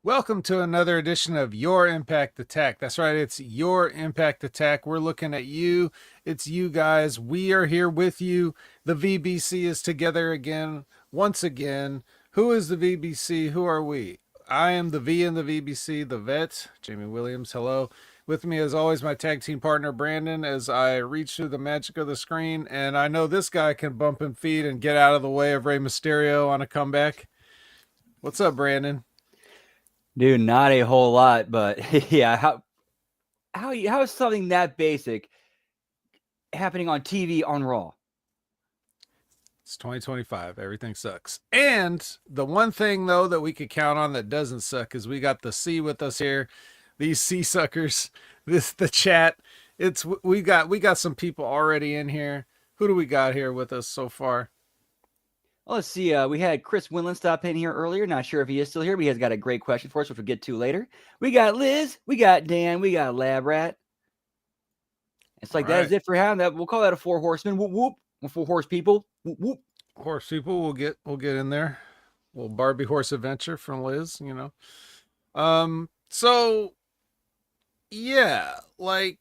Welcome to another edition of Your Impact Attack. That's right, it's Your Impact Attack. We're looking at you. It's you guys. We are here with you. The VBC is together again, once again. Who is the VBC? Who are we? I am the V in the VBC, the vet, Jamie Williams. Hello. With me, as always, my tag team partner, Brandon, as I reach through the magic of the screen. And I know this guy can bump and feed and get out of the way of Rey Mysterio on a comeback. What's up, Brandon? Dude, not a whole lot, but yeah, how is something that basic happening on TV on Raw? It's 2025. Everything sucks. And the one thing though that we could count on that doesn't suck is we got the C with us here. These C suckers. The chat. We got some people already in here. Who do we got here with us so far? Well, let's see. We had Chris Winland stop in here earlier. Not sure if he is still here, but he has got a great question for us, which we'll get to later. We got Liz, we got Dan, we got Lab Rat. It's like that is it for him. That we'll call that a four horsemen. Whoop whoop. Four horse people. Whoop whoop. Horse people. We'll get in there. Little Barbie horse adventure from Liz. So yeah, like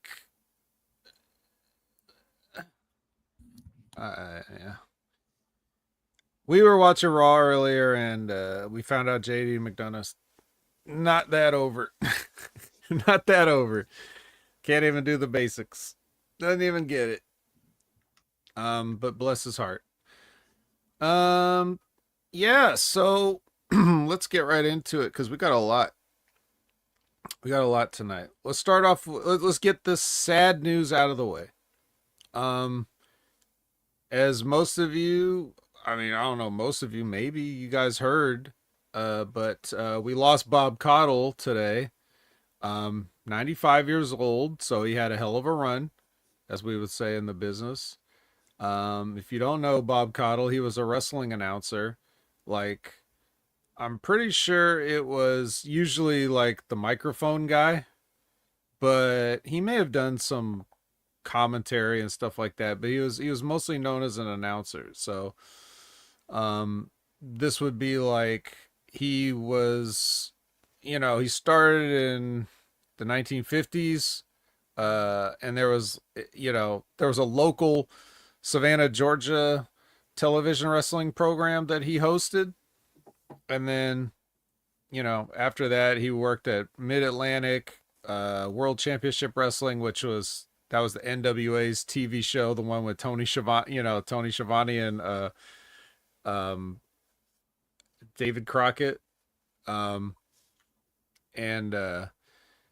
yeah. We were watching Raw earlier, and we found out JD McDonough's not that over. Not that over. Can't even do the basics. Doesn't even get it. But bless his heart. Yeah, so let's get right into it because we got a lot. We got a lot tonight. Let's start off. Let's get this sad news out of the way. As most of you, I mean, I don't know, most of you, maybe you guys heard, but we lost Bob Caudle today. 95 years old, so he had a hell of a run, as we would say in the business. If you don't know Bob Caudle, he was a wrestling announcer. Like, I'm pretty sure it was usually like the microphone guy, but he may have done some commentary and stuff like that, but he was mostly known as an announcer. So this would be like he was, he started in the 1950s, and there was a local Savannah, Georgia television wrestling program that he hosted. And then, after that, he worked at Mid-Atlantic World Championship Wrestling, that was the NWA's TV show, the one with Tony Schiavone and David Crockett, and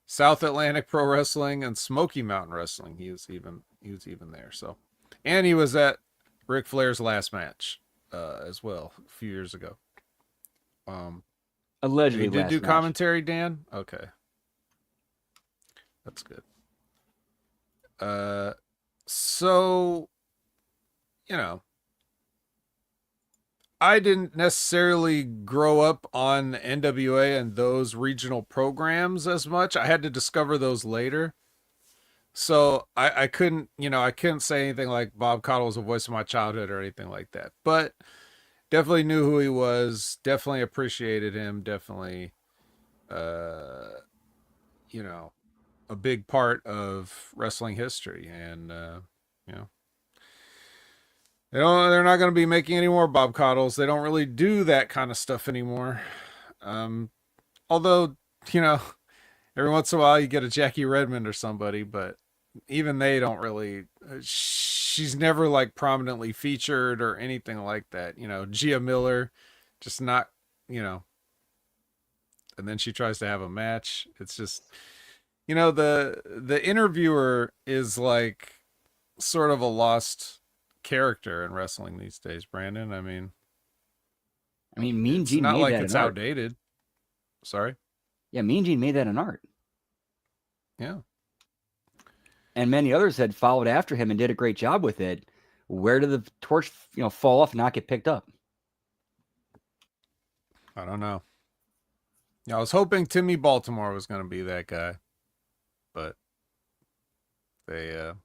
South Atlantic Pro Wrestling and Smoky Mountain Wrestling. He was even there. So, and he was at Ric Flair's last match as well a few years ago. Allegedly, you did do commentary, Dan? Okay, that's good. So, I didn't necessarily grow up on NWA and those regional programs as much. I had to discover those later. So I couldn't, I couldn't say anything like Bob Caudle was the voice of my childhood or anything like that. But definitely knew who he was. Definitely appreciated him. Definitely, a big part of wrestling history. And, they're not going to be making any more Bob Caudles. They don't really do that kind of stuff anymore. Although, every once in a while you get a Jackie Redmond or somebody, but even they don't really. She's never like prominently featured or anything like that. Gia Miller, just not. And then she tries to have a match. It's just, the interviewer is like sort of a lost character in wrestling these days, Brandon. I mean, Mean Gene not made like that it's an art. outdated. Sorry. Yeah, Mean Gene made that an art. Yeah. And many others had followed after him and did a great job with it. Where did the torch, fall off and not get picked up? I don't know. I was hoping Timmy Baltimore was going to be that guy, but the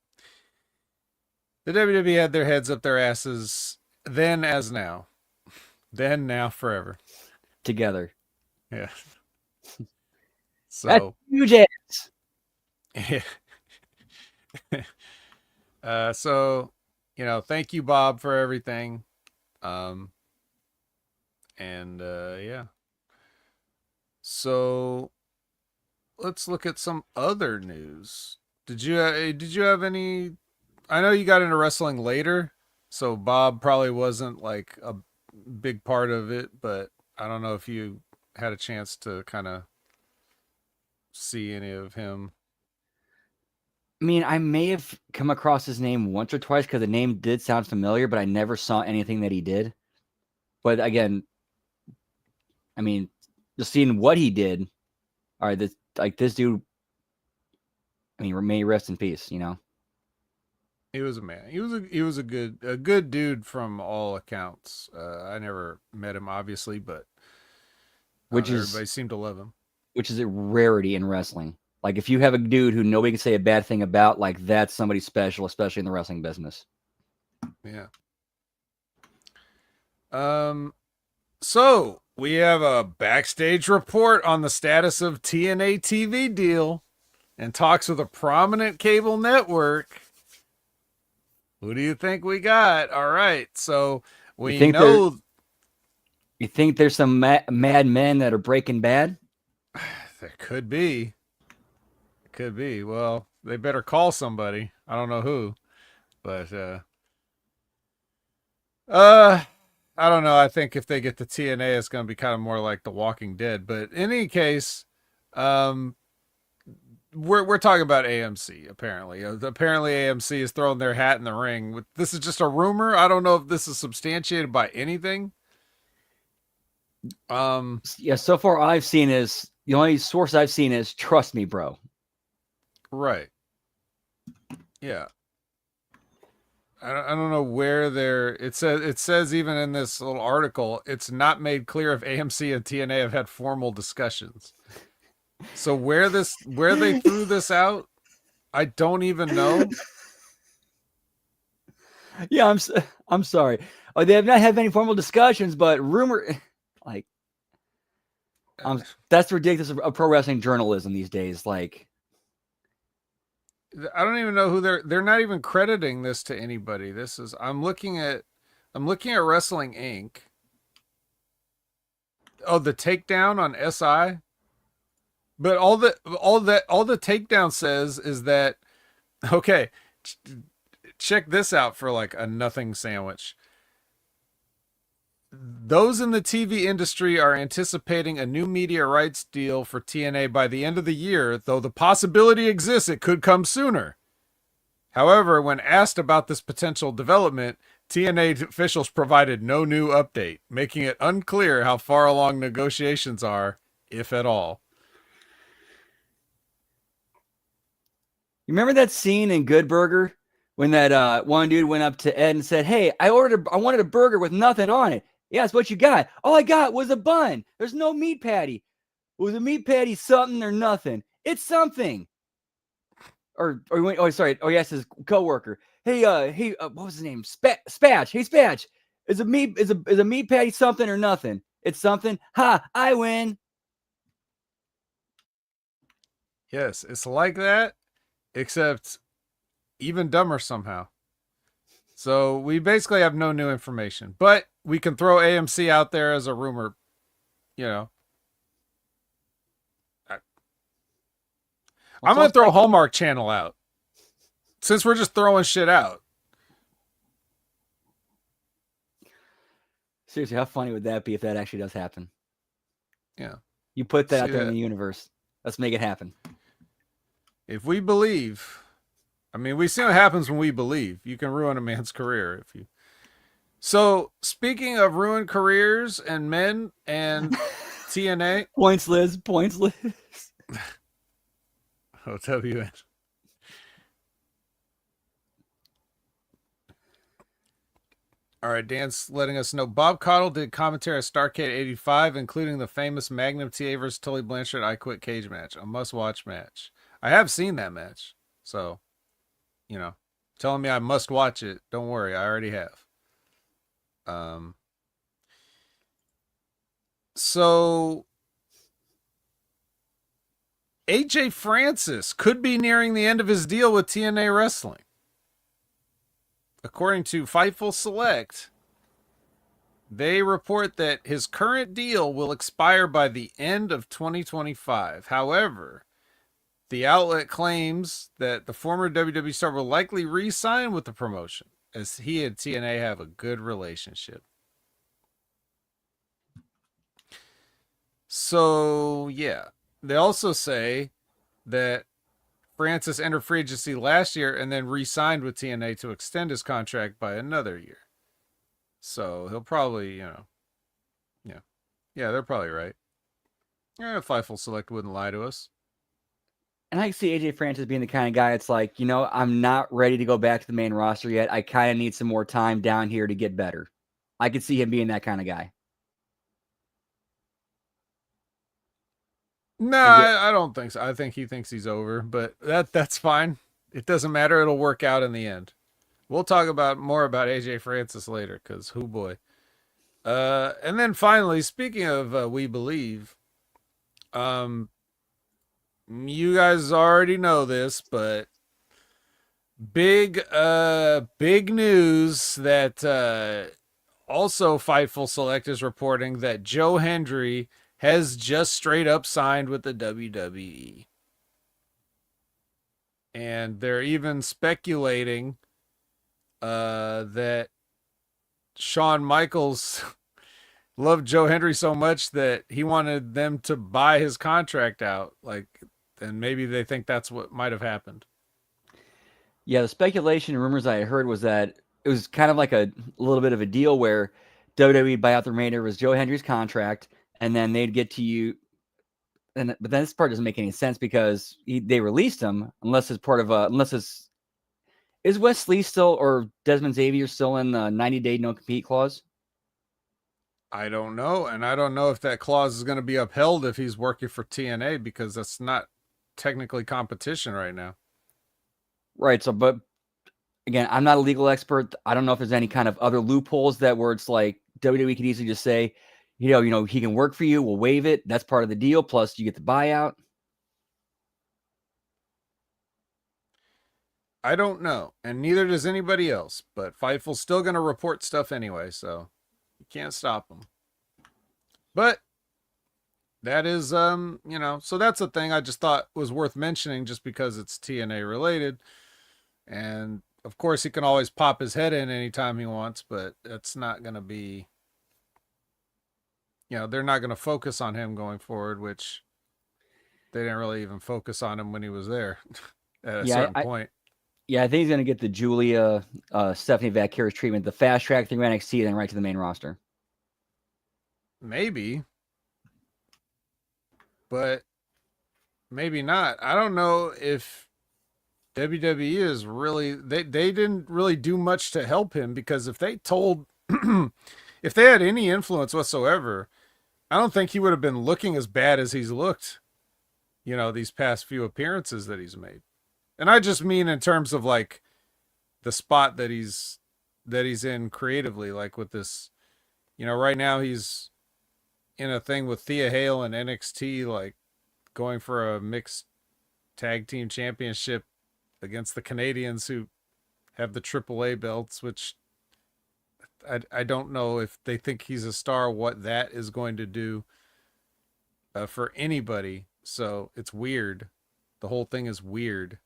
WWE had their heads up their asses then as now, then now forever. Together. Yeah. That's So, huge ass. yeah. So, thank you, Bob, for everything. Um, and yeah. So let's look at some other news. Did you have any? I know you got into wrestling later, so Bob probably wasn't like a big part of it, but I don't know if you had a chance to kind of see any of him. I mean, I may have come across his name once or twice because the name did sound familiar, but I never saw anything that he did. But again, I mean, just seeing what he did, all right, this dude. I mean, may he rest in peace. He was a man. He was a good dude from all accounts. I never met him obviously, but which is everybody seemed to love him. which is a rarity in wrestling. Like if you have a dude who nobody can say a bad thing about, like that's somebody special, especially in the wrestling business. Yeah. So we have a backstage report on the status of TNA TV deal and talks with a prominent cable network. Who do you think we got? All right. So You we think there know you think there's some mad men that are breaking bad? there could be. Could be. Well, they better call somebody. I don't know who, but uh I don't know. I think if they get to TNA it's going to be kind of more like The Walking Dead, but in any case, um we're talking about AMC apparently. Apparently AMC is throwing their hat in the ring. This is just a rumor. I don't know if this is substantiated by anything. Yeah, so far I've seen is the only source I've seen is trust me, bro. Right. Yeah. I don't know where they're it says even in this little article it's not made clear if AMC and TNA have had formal discussions. So where they threw this out, I don't even know. Yeah, I'm sorry. Oh, they have not had any formal discussions, but rumor like that's ridiculous of pro wrestling journalism these days. Like I don't even know who they're not even crediting this to anybody. This is I'm looking at Wrestling Inc. Oh, the takedown on SI. But all the takedown says is that okay, check this out for like a nothing sandwich. Those in the TV industry are anticipating a new media rights deal for TNA by the end of the year, though the possibility exists it could come sooner. However, when asked about this potential development, TNA officials provided no new update, making it unclear how far along negotiations are, if at all. you remember that scene in Good Burger when that one dude went up to Ed and said, "Hey, I wanted a burger with nothing on it." Yeah, that's what you got. All I got was a bun. There's no meat patty. Was a meat patty something or nothing? It's something. Sorry. Oh, yes, his coworker. Hey, what was his name? Spatch. Hey, Spatch. Is a meat patty something or nothing? It's something. Ha! I win. Yes, it's like that, except even dumber somehow. So we basically have no new information, but we can throw AMC out there as a rumor. You know, I'm gonna throw Hallmark Channel out since we're just throwing shit out. Seriously, how funny would that be if that actually does happen? Yeah, You put that see out there in that. the universe. Let's make it happen. If we believe, I mean, we see what happens when we believe. You can ruin a man's career if you. So speaking of ruined careers and men and TNA, Points, Liz. Points, Liz. OWN. All right, Dan's letting us know Bob Caudle did commentary at Starrcade 85, including the famous Magnum TA versus Tully Blanchard I Quit cage match, a must watch match. I have seen that match, so, telling me I must watch it. Don't worry, I already have. So AJ Francis could be nearing the end of his deal with TNA Wrestling. According to Fightful Select, they report that his current deal will expire by the end of 2025. However, the outlet claims that the former WWE star will likely re-sign with the promotion, as he and TNA have a good relationship. So, yeah. They also say that Francis entered free agency last year and then re-signed with TNA to extend his contract by another year. So he'll probably, yeah, yeah, they're probably right. Yeah, Fightful Select wouldn't lie to us. And I can see AJ Francis being the kind of guy it's like, I'm not ready to go back to the main roster yet. I kind of need some more time down here to get better. I could see him being that kind of guy. No, And get I don't think so. I think he thinks he's over, but that's fine. It doesn't matter. It'll work out in the end. We'll talk about more about AJ Francis later, because who boy. And then finally, speaking of We Believe, um, you guys already know this, but big news that also Fightful Select is reporting that Joe Hendry has just straight up signed with the WWE. And they're even speculating that Shawn Michaels loved Joe Hendry so much that he wanted them to buy his contract out. And maybe they think that's what might have happened. Yeah, the speculation and rumors I heard was that it was kind of like a little bit of a deal where WWE would buy out the remainder of his Joe Hendry's contract, and then they'd get to you. But then this part doesn't make any sense because they released him unless it's part of unless it's is Wes Lee still or Desmond Xavier still in the 90-day no compete clause? I don't know, and I don't know if that clause is going to be upheld if he's working for TNA, because that's not technically competition right now. Right. So, but again, I'm not a legal expert. I don't know if there's any kind of other loopholes that where it's like WWE could easily just say, he can work for you. We'll waive it. That's part of the deal. Plus, you get the buyout. I don't know, and neither does anybody else. But Fightful's still going to report stuff anyway, so you can't stop them. But that is, so that's a thing I just thought was worth mentioning, just because it's TNA related, and of course he can always pop his head in anytime he wants, but it's not going to be, they're not going to focus on him going forward, which they didn't really even focus on him when he was there at a Yeah, certain point. yeah, I think he's going to get the Julia Stephanie Vaqueros treatment, the fast track through NXT, and then right to the main roster. Maybe, but maybe not. I don't know if WWE is really they didn't really do much to help him, because if they told if they had any influence whatsoever, I don't think he would have been looking as bad as he's looked, these past few appearances that he's made. And I just mean in terms of like the spot that he's in creatively, like with this, right now he's in a thing with Thea Hale and NXT, like going for a mixed tag team championship against the Canadians who have the AAA belts, which I don't know if they think he's a star, what that is going to do for anybody. So it's weird. The whole thing is weird.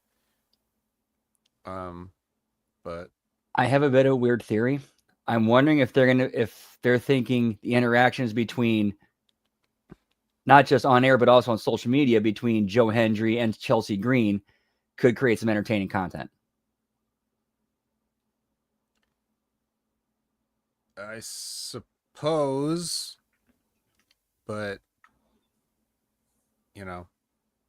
But I have a bit of a weird theory. I'm wondering if they're thinking the interactions between not just on air but also on social media between Joe Hendry and Chelsea Green could create some entertaining content. I suppose, but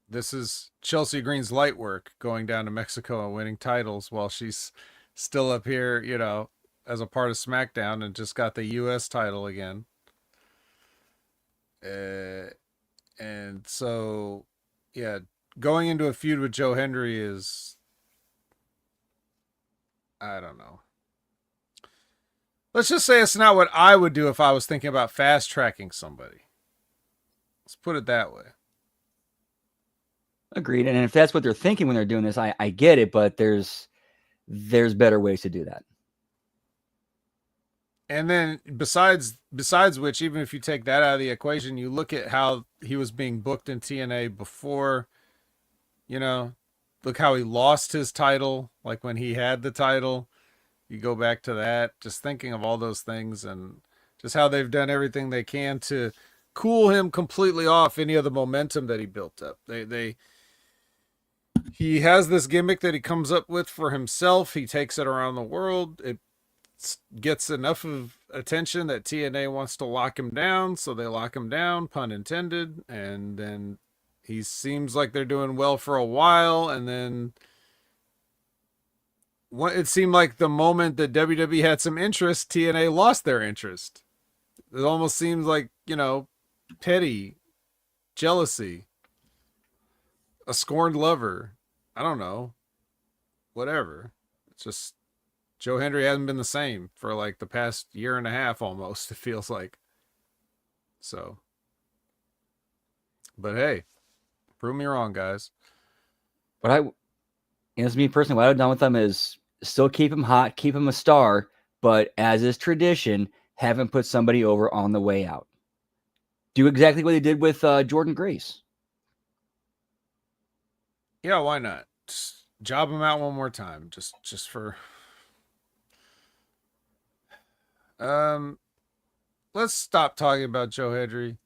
this is Chelsea Green's light work, going down to Mexico and winning titles while she's still up here, as a part of SmackDown, and just got the US title again. And so, yeah, going into a feud with Joe Hendry is, I don't know. Let's just say it's not what I would do if I was thinking about fast tracking somebody. Let's put it that way. Agreed. And if that's what they're thinking when they're doing this, I get it, but there's better ways to do that. And then besides which, even if you take that out of the equation, you look at how he was being booked in TNA before, you know, look how he lost his title, like when he had the title. You go back to that, just thinking of all those things and just how they've done everything they can to cool him completely off any of the momentum that he built up. They he has this gimmick that he comes up with for himself. He takes it around the world. It gets enough of attention that TNA wants to lock him down, so they lock him down, pun intended, and then he seems like they're doing well for a while, and then it seemed like the moment that WWE had some interest, TNA lost their interest. It almost seems like, petty, jealousy, a scorned lover. I don't know. Whatever. It's just Joe Hendry hasn't been the same for like the past year and a half almost, it feels like. So, but hey, prove me wrong, guys. What as me personally, what I've done with them is still keep him hot, keep him a star, but as is tradition, have him put somebody over on the way out. Do exactly what they did with Jordan Grace. Yeah, why not? Just job him out one more time, just for. Let's stop talking about Joe Hendry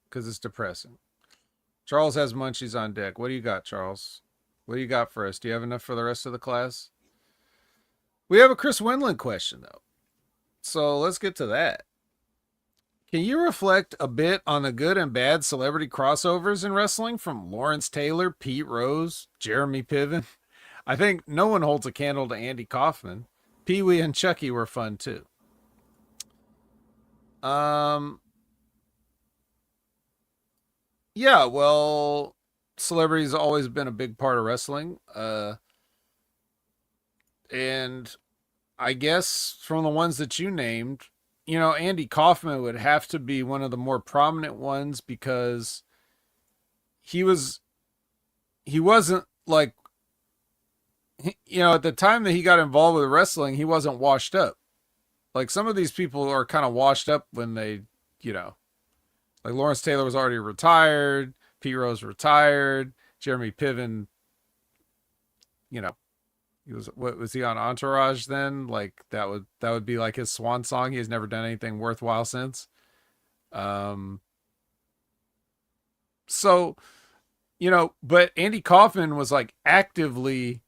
because it's depressing. Charles has munchies on deck. What do you got, Charles? What do you got for us? Do you have enough for the rest of the class? We have a Chris Winland question, though. So let's get to that. Can you reflect a bit on the good and bad celebrity crossovers in wrestling from Lawrence Taylor, Pete Rose, Jeremy Piven? I think no one holds a candle to Andy Kaufman. Pee Wee and Chucky were fun, too. Yeah, well, celebrity's always been a big part of wrestling. And I guess from the ones that you named, Andy Kaufman would have to be one of the more prominent ones because he wasn't like, at the time that he got involved with wrestling, he wasn't washed up. Like some of these people are kind of washed up when they, like Lawrence Taylor was already retired, Pete Rose retired, Jeremy Piven, was he on Entourage then? Like that would be like his swan song. He has never done anything worthwhile since. So, but Andy Kaufman was like actively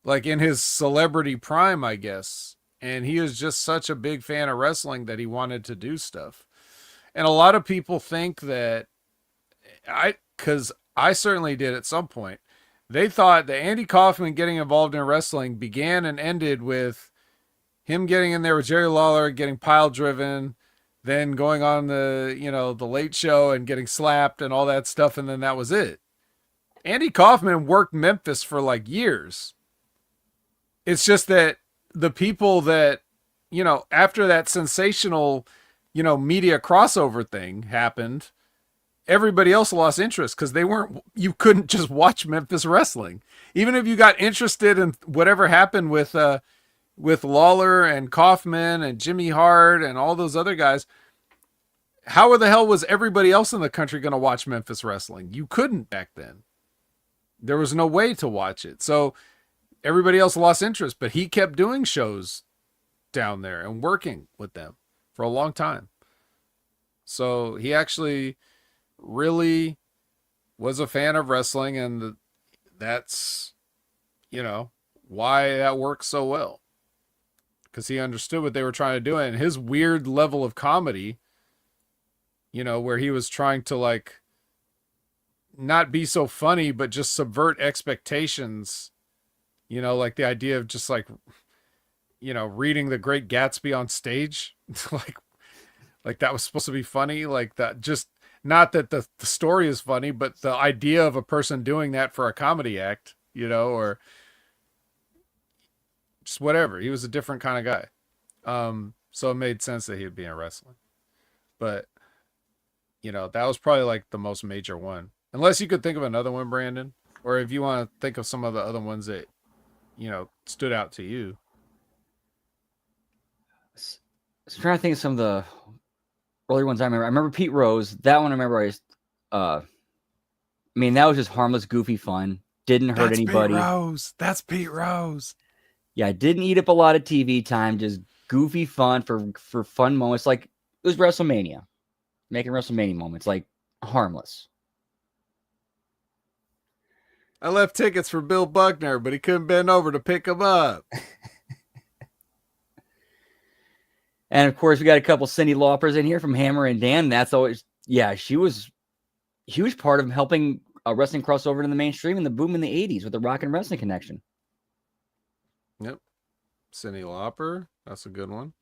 like in his celebrity prime, I guess. And he was just such a big fan of wrestling that he wanted to do stuff. And a lot of people think that because I certainly did at some point, they thought that Andy Kaufman getting involved in wrestling began and ended with him getting in there with Jerry Lawler, getting pile driven, then going on the Late Show and getting slapped and all that stuff, and then that was it. Andy Kaufman worked Memphis for like years. It's just that the people that, after that sensational, media crossover thing happened, everybody else lost interest because you couldn't just watch Memphis wrestling. Even if you got interested in whatever happened with Lawler and Kaufman and Jimmy Hart and all those other guys, how the hell was everybody else in the country going to watch Memphis wrestling? You couldn't back then. There was no way to watch it. So everybody else lost interest, but he kept doing shows down there and working with them for a long time. So he actually really was a fan of wrestling, and that's why that worked so well, because he understood what they were trying to do. And his weird level of comedy, where he was trying to like not be so funny but just subvert expectations, like the idea of just like reading The Great Gatsby on stage. like that was supposed to be funny, like that. Just not that the story is funny, but the idea of a person doing that for a comedy act, or just whatever. He was a different kind of guy. So it made sense that he'd be in wrestling. But, that was probably like the most major one. Unless you could think of another one, Brandon, or if you want to think of some of the other ones that stood out to you. So trying to think of some of the earlier ones I remember. I remember Pete Rose. That one I remember. I mean, that was just harmless, goofy fun. Didn't hurt That's Pete anybody. Rose. That's Pete Rose. Yeah, didn't eat up a lot of TV time. Just goofy fun for fun moments. Like it was WrestleMania, making WrestleMania moments like harmless. I left tickets for Bill Buckner, but he couldn't bend over to pick them up. And of course, we got a couple Cyndi Laupers in here from Hammer and Dan. That's always, yeah, she was a huge part of helping wrestling cross over to the mainstream and the boom in the 80s with the rock and wrestling connection. Yep. Cyndi Lauper. That's a good one.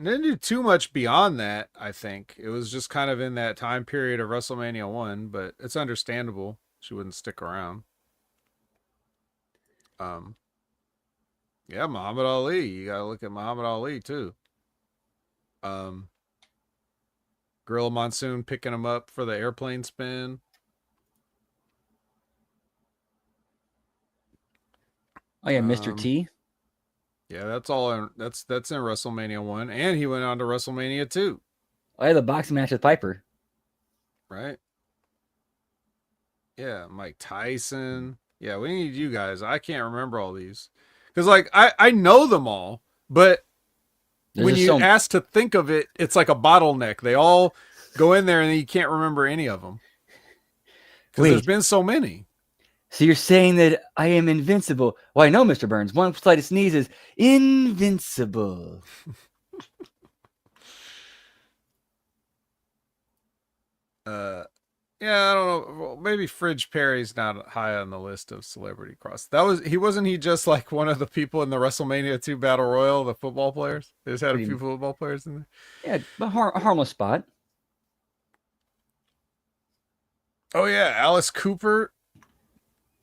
Didn't do too much beyond that, I think. It was just kind of in that time period of WrestleMania 1, but it's understandable she wouldn't stick around. Yeah, Muhammad Ali. You got to look at Muhammad Ali too. Gorilla Monsoon picking him up for the airplane spin. Oh yeah, Mr. T. Yeah, that's all. That's in WrestleMania 1, and he went on to WrestleMania 2. Oh yeah, the boxing match with Piper. Right. Yeah, Mike Tyson. Yeah, we need you guys. I can't remember all these because like I know them all, but when you ask to think of it, it's like a bottleneck. They all go in there and you can't remember any of them because there's been so many. So you're saying that I am invincible? Well, I know, Mr. Burns. One slight sneeze is invincible. Yeah, I don't know. Well, maybe Fridge Perry's not high on the list of celebrity cross. Wasn't he just like one of the people in the WrestleMania 2 Battle Royal, the football players? They just had a few football players in there. Yeah, but a harmless spot. Oh yeah, Alice Cooper,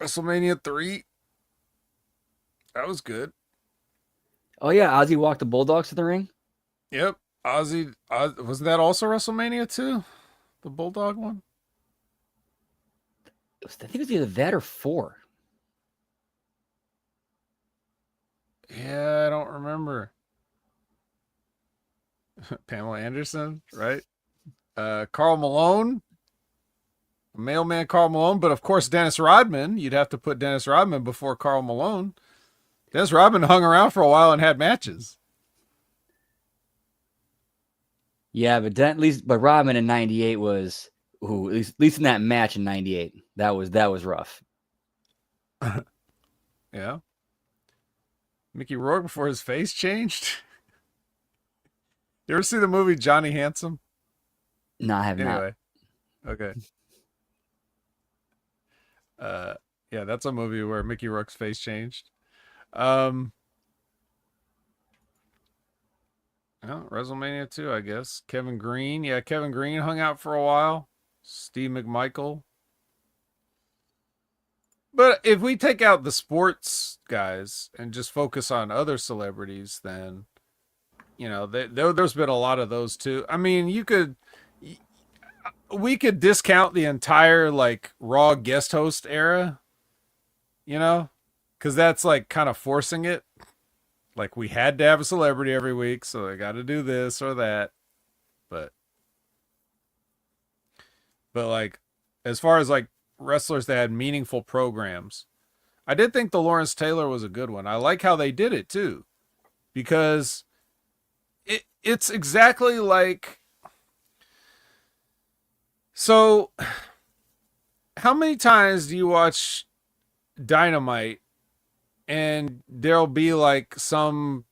WrestleMania 3. That was good. Oh yeah, Ozzy walked the Bulldogs to the ring. Yep, Ozzy. Wasn't that also WrestleMania 2? The Bulldog one? I think it was either that or 4. Yeah, I don't remember. Pamela Anderson, right? Karl Malone. Mailman Karl Malone, but of course Dennis Rodman. You'd have to put Dennis Rodman before Karl Malone. Dennis Rodman hung around for a while and had matches. Yeah, but Rodman in '98 was at least in that match in '98. That was rough. Yeah. Mickey Rourke before his face changed. You ever see the movie Johnny Handsome? No, I have not. Okay. Yeah, that's a movie where Mickey Rourke's face changed. WrestleMania 2, I guess. Kevin Green. Yeah, Kevin Green hung out for a while. Steve McMichael. But if we take out the sports guys and just focus on other celebrities, then, there's been a lot of those too. I mean, we could discount the entire like Raw guest host era, because that's like kind of forcing it. Like we had to have a celebrity every week, so they got to do this or that. But like, as far as like wrestlers that had meaningful programs, I did think the Lawrence Taylor was a good one. I like how they did it too, because it's exactly like. So, how many times do you watch Dynamite and there'll be like some,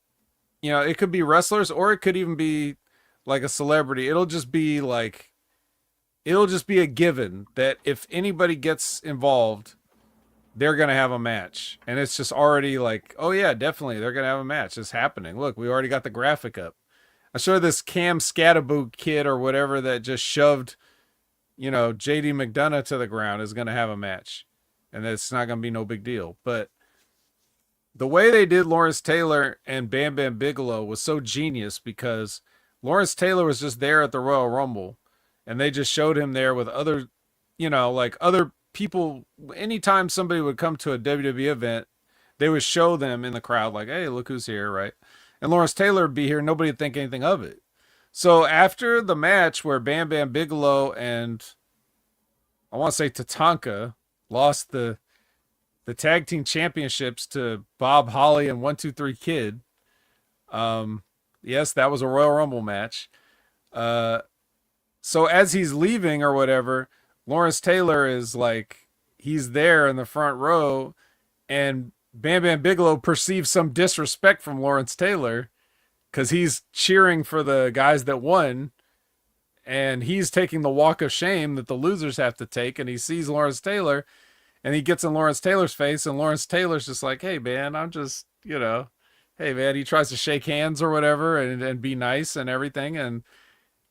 it could be wrestlers or it could even be like a celebrity. It'll just be a given that if anybody gets involved, they're going to have a match. And it's just already like, oh yeah, definitely. They're going to have a match. It's happening. Look, we already got the graphic up. I showed this Cam Scatterboot kid or whatever that just shoved, JD McDonough to the ground is going to have a match. And it's not going to be no big deal. But the way they did Lawrence Taylor and Bam Bam Bigelow was so genius because Lawrence Taylor was just there at the Royal Rumble. and they just showed him there with other, like other people. Anytime somebody would come to a WWE event, they would show them in the crowd, like, hey, look who's here, right? And Lawrence Taylor would be here. Nobody would think anything of it. So after the match where Bam Bam Bigelow and I want to say Tatanka lost the tag team championships to Bob Holly and 123 Kid. Yes, that was a Royal Rumble match. So as he's leaving or whatever, Lawrence Taylor is like, he's there in the front row, and Bam Bam Bigelow perceives some disrespect from Lawrence Taylor because he's cheering for the guys that won, and he's taking the walk of shame that the losers have to take, and he sees Lawrence Taylor, and he gets in Lawrence Taylor's face, and Lawrence Taylor's just like, hey, man, I'm just, hey, man, he tries to shake hands or whatever and be nice and everything, and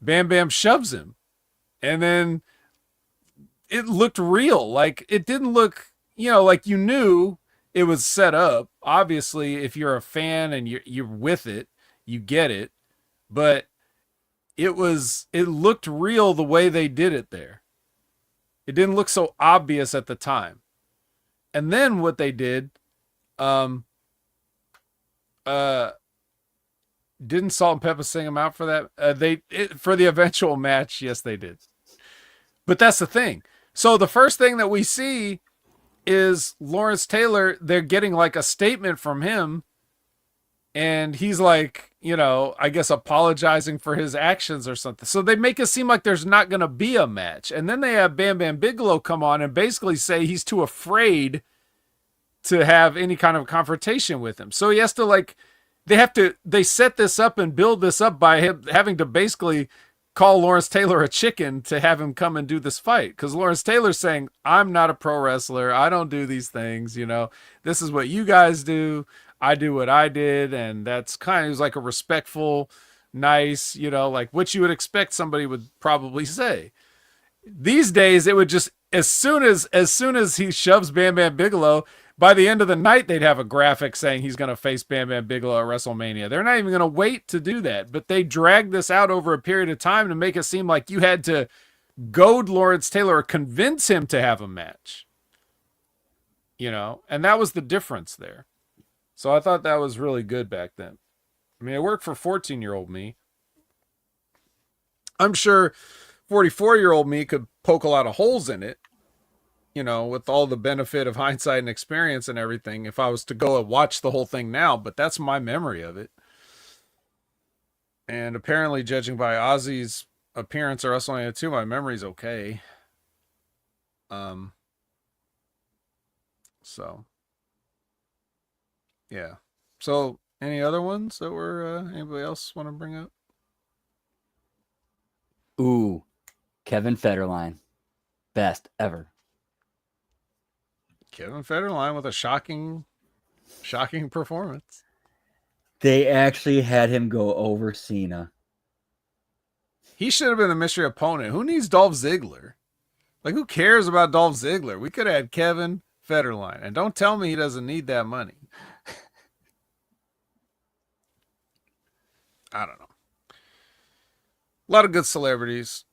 Bam Bam shoves him. And then it looked real. Like, it didn't look, like you knew it was set up. Obviously, if you're a fan and you're with it, you get it. But it looked real the way they did it there. It didn't look so obvious at the time. And then what they did, didn't Salt and Pepper sing them out for that? For the eventual match, yes, they did. But that's the thing. So the first thing that we see is Lawrence Taylor. They're getting like a statement from him, and he's like, I guess apologizing for his actions or something. So they make it seem like there's not going to be a match. And then they have Bam Bam Bigelow come on and basically say he's too afraid to have any kind of confrontation with him. So he has to they set this up and build this up by him having to basically call Lawrence Taylor a chicken to have him come and do this fight. Because Lawrence Taylor's saying, I'm not a pro wrestler. I don't do these things. This is what you guys do. I do what I did. And that's kind of like a respectful, nice, like what you would expect somebody would probably say. These days, it would just, as soon as he shoves Bam Bam Bigelow, by the end of the night, they'd have a graphic saying he's going to face Bam Bam Bigelow at WrestleMania. They're not even going to wait to do that, but they dragged this out over a period of time to make it seem like you had to goad Lawrence Taylor or convince him to have a match. And that was the difference there. So I thought that was really good back then. I mean, it worked for 14-year-old me. I'm sure 44-year-old me could poke a lot of holes in it, with all the benefit of hindsight and experience and everything, if I was to go and watch the whole thing now, but that's my memory of it. And apparently, judging by Ozzy's appearance at WrestleMania 2, my memory's okay. So, yeah. So, any other ones that were, anybody else want to bring up? Ooh, Kevin Federline. Best ever. Kevin Federline with a shocking performance. They actually had him go over Cena. He should have been the mystery opponent. Who needs Dolph Ziggler? Like, who cares about Dolph Ziggler? We could have had Kevin Federline. And don't tell me he doesn't need that money. I don't know. A lot of good celebrities.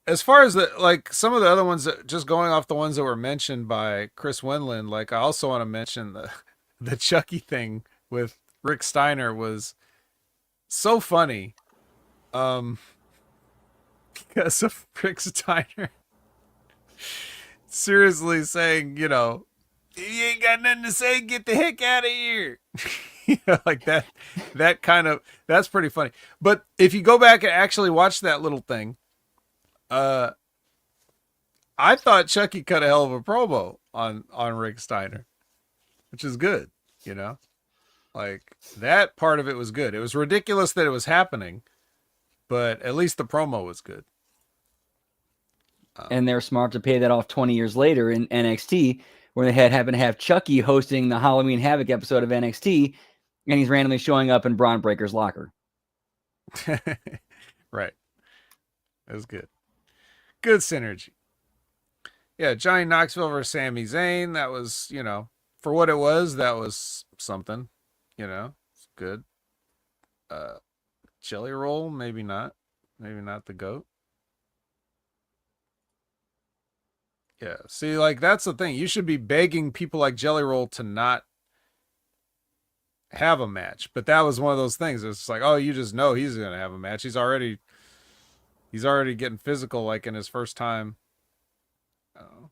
As far as some of the other ones that just going off the ones that were mentioned by Chris Winland, like I also want to mention the Chucky thing with Rick Steiner was so funny. Because of Rick Steiner seriously saying, you ain't got nothing to say, get the heck out of here. Like that kind of, that's pretty funny. But if you go back and actually watch that little thing, I thought Chucky cut a hell of a promo on Rick Steiner, which is good, like that part of it was good. It was ridiculous that it was happening, but at least the promo was good. And they're smart to pay that off 20 years later in NXT, where they happened to have Chucky hosting the Halloween Havoc episode of NXT, and he's randomly showing up in Braun Breaker's locker. Right. It was good. Good synergy. Yeah, Johnny Knoxville versus Sami Zayn. That was, for what it was, that was something. It's good. Jelly roll, maybe not. Maybe not the GOAT. Yeah. See, like that's the thing. You should be begging people like Jelly Roll to not have a match. But that was one of those things. It's like, oh, you just know he's gonna have a match. He's already getting physical like in his first time. Uh,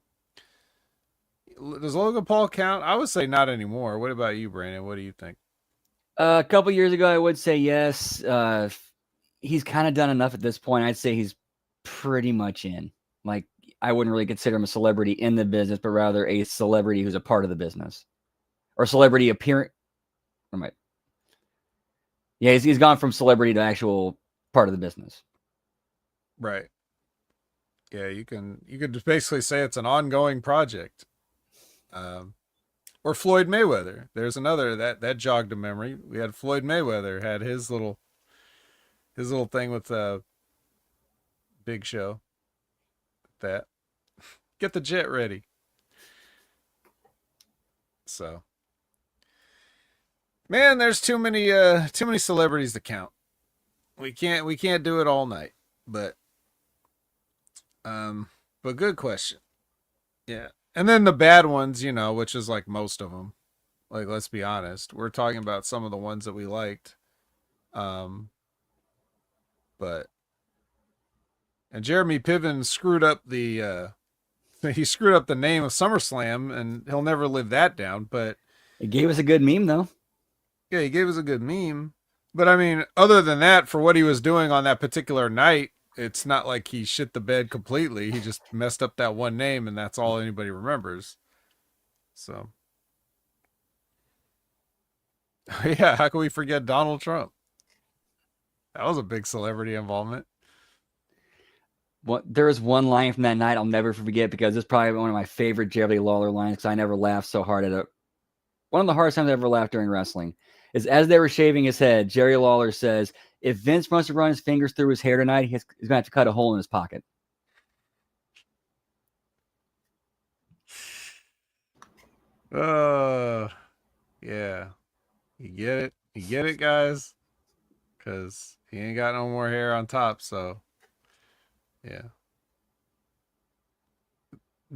does Logan Paul count? I would say not anymore. What about you, Brandon? What do you think? A couple years ago, I would say yes. He's kind of done enough at this point. I'd say he's pretty much in. Like, I wouldn't really consider him a celebrity in the business, but rather a celebrity who's a part of the business or celebrity appearing. Yeah, he's gone from celebrity to actual part of the business. Right. Yeah, you could just basically say it's an ongoing project. Um, or Floyd Mayweather. There's another that jogged a memory. We had Floyd Mayweather had his little thing with Big Show. That get the jet ready. So man, there's too many celebrities to count. We can't do it all night. But um but good question. Yeah. And then the bad ones, which is like most of them. Like let's be honest. We're talking about some of the ones that we liked. Um but and Jeremy Piven screwed up the he screwed up the name of SummerSlam and he'll never live that down, but It gave us a good meme, though. yeah, he gave us a good meme. But I mean, other than that, for what he was doing on that particular night, it's not like he shit the bed completely. He just messed up that one name, and that's all anybody remembers. So, yeah, how can we forget Donald Trump? That was a big celebrity involvement. There is one line from that night I'll never forget because it's probably one of my favorite Jerry Lawler lines because I never laughed so hard at it. One of the hardest times I ever laughed during wrestling is as they were shaving his head, Jerry Lawler says, if Vince wants to run his fingers through his hair tonight, he's going to have to cut a hole in his pocket. Uh, yeah, you get it, guys, because he ain't got no more hair on top. So, yeah.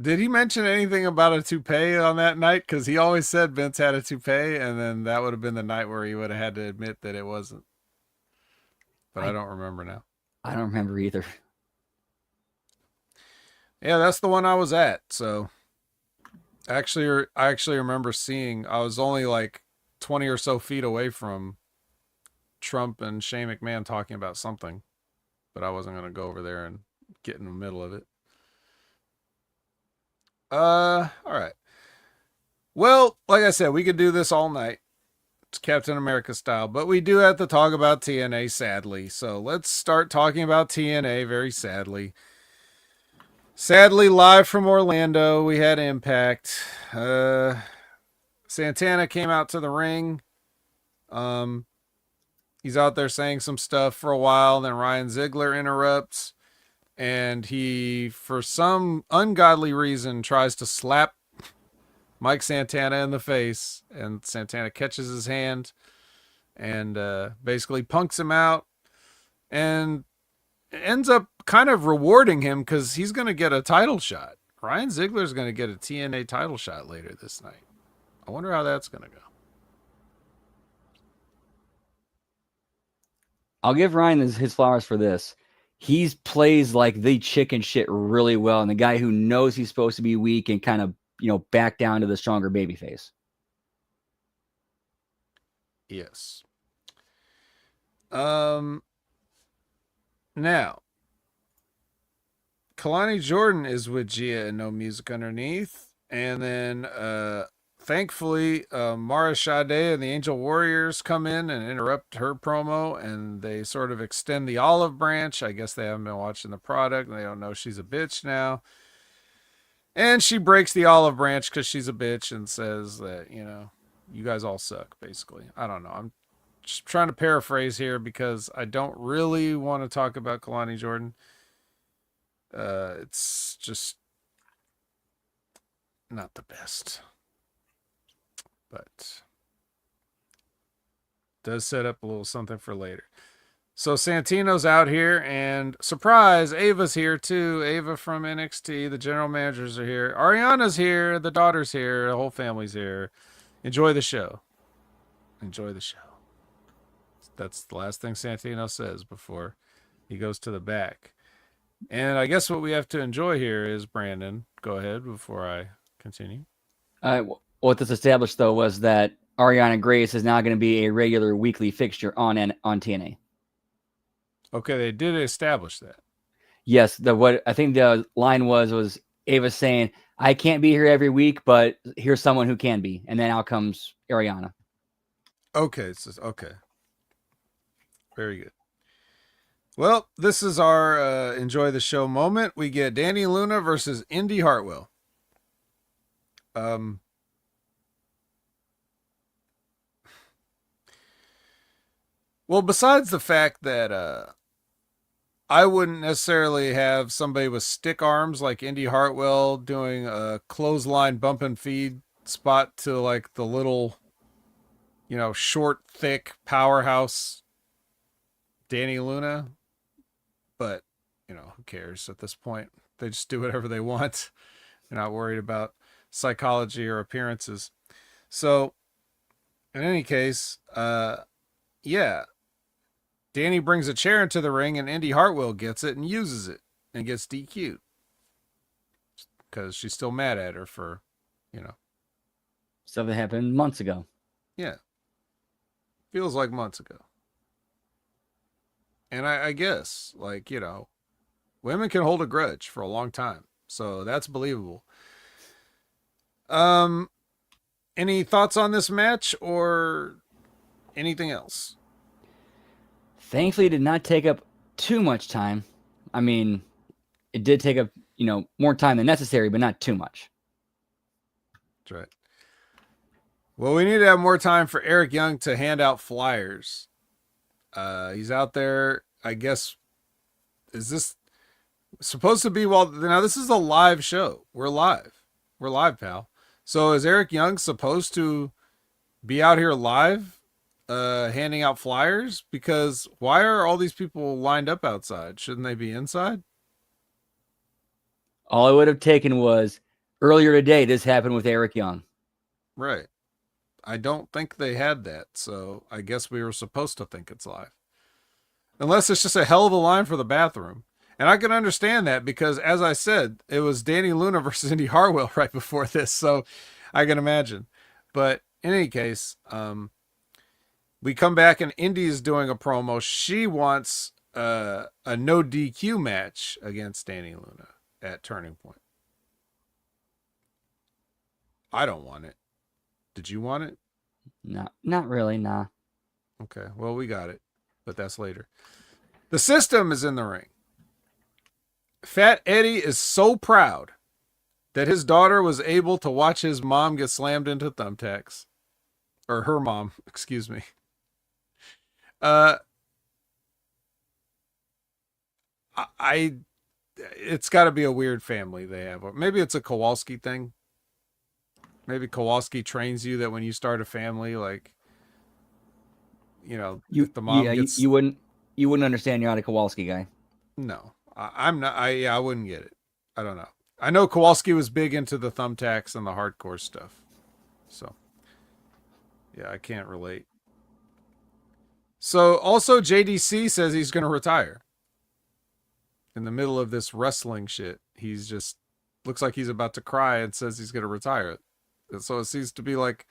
Did he mention anything about a toupee on that night? Because he always said Vince had a toupee, and then that would have been the night where he would have had to admit that it wasn't. But I I, don't remember now. I don't remember either. Yeah, that's the one I was at. So I actually remember seeing. I was only like 20 or so feet away from Trump and Shane McMahon talking about something, but I wasn't gonna go over there and get in the middle of it. All right. Well, like I said, we could do this all night. It's Captain America style, but we do have to talk about TNA sadly. So let's start talking about TNA very sadly. Sadly, live from Orlando, we had Impact. Santana came out to the ring. Um, he's out there saying some stuff for a while. Then Ryan Ziegler interrupts, and he, for some ungodly reason, tries to slap Mike Santana in the face, and Santana catches his hand and basically punks him out and ends up kind of rewarding him because he's going to get a title shot. Ryan Ziegler's going to get a TNA title shot later this night. I wonder how that's going to go. I'll give Ryan his flowers for this. He plays like the chicken shit really well, and the guy who knows he's supposed to be weak and kind of back down to the stronger baby face. Yes. Now, Kalani Jordan is with Gia and No Music Underneath. And then thankfully, Mara Sade and the Angel Warriors come in and interrupt her promo, and they sort of extend the olive branch. I guess they haven't been watching the product and they don't know she's a bitch now. And she breaks the olive branch because she's a bitch and says that, you guys all suck, basically. I don't know. I'm just trying to paraphrase here because I don't really want to talk about Kalani Jordan. It's just not the best, but does set up a little something for later. So Santino's out here, and surprise, Ava's here too. Ava from NXT. The general managers are here. Ariana's here. The daughter's here. The whole family's here. Enjoy the show. Enjoy the show. That's the last thing Santino says before he goes to the back. And I guess what we have to enjoy here is Brandon. Go ahead before I continue. What this established though was that Ariana Grace is now going to be a regular weekly fixture on TNA. Okay, they did establish that. Yes, what I think the line was Ava saying, "I can't be here every week, but here's someone who can be," and then out comes Ariana. Okay, okay. Very good. Well, this is our enjoy the show moment. We get Danny Luna versus Indy Hartwell. Well, besides the fact that I wouldn't necessarily have somebody with stick arms like Indy Hartwell doing a clothesline bump and feed spot to like the little, short, thick powerhouse Danny Luna. But, who cares at this point? They just do whatever they want. They're not worried about psychology or appearances. So, in any case, yeah, Danny brings a chair into the ring and Indy Hartwell gets it and uses it and gets DQ'd because she's still mad at her for, stuff that happened months ago. Yeah. Feels like months ago. And I guess, like, women can hold a grudge for a long time. So that's believable. Any thoughts on this match or anything else? Thankfully, it did not take up too much time. I mean, it did take up, more time than necessary, but not too much. That's right. Well, we need to have more time for Eric Young to hand out flyers. He's out there, I guess. Is this supposed to be now this is a live show. We're live, pal. So is Eric Young supposed to be out here live handing out flyers? Because why are all these people lined up outside? Shouldn't they be inside? All it would have taken was earlier today, this happened with Eric Young. Right. I don't think they had that, so I guess we were supposed to think it's live. Unless it's just a hell of a line for the bathroom. And I can understand that because, as I said, it was Danny Luna versus Indy Hartwell right before this, so I can imagine. But in any case, we come back and Indy is doing a promo. She wants a no DQ match against Danny Luna at Turning Point. I don't want it. Did you want it? No, not really, nah. Okay, well, we got it, but that's later. The System is in the ring. Fat Eddie is so proud that his daughter was able to watch his mom get slammed into thumbtacks. Or her mom, excuse me. It's got to be a weird family they have. Or maybe it's a Kowalski thing. Maybe Kowalski trains you that when you start a family, like, if the mom gets... you wouldn't understand. You're not a Kowalski guy. No, I'm not. I wouldn't get it. I don't know. I know Kowalski was big into the thumbtacks and the hardcore stuff. So, yeah, I can't relate. So, also, JDC says he's going to retire. In the middle of this wrestling shit, he's just looks like he's about to cry and says he's going to retire. So it seems to be like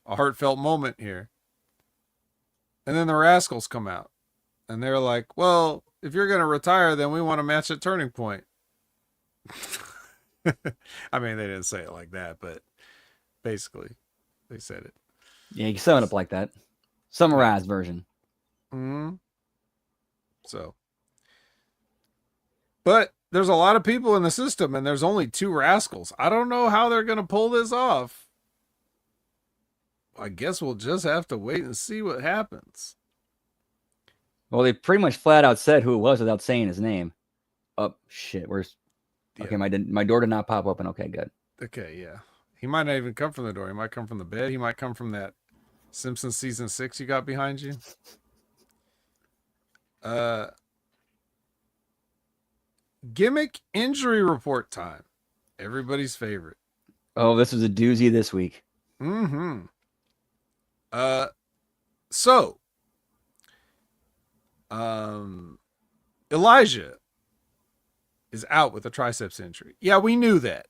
a heartfelt moment here. And then the Rascals come out. And they're like, well, if you're going to retire, then we want a match at Turning Point. I mean, they didn't say it like that, but basically, they said it. Yeah, you can sum it up like that. Summarized version. Mm-hmm. So. But there's a lot of people in the System, and there's only 2 Rascals. I don't know how they're going to pull this off. I guess we'll just have to wait and see what happens. Well, they pretty much flat out said who it was without saying his name. Oh, shit. Where's... Yeah. Okay, my door did not pop open. Okay, good. Okay, yeah. He might not even come from the door. He might come from the bed. He might come from that Simpsons season 6 you got behind you. Uh, Gimmick injury report time. Everybody's favorite. Oh, this was a doozy this week. Mm-hmm. Uh, so, um, Elijah is out with a triceps injury. Yeah, we knew that.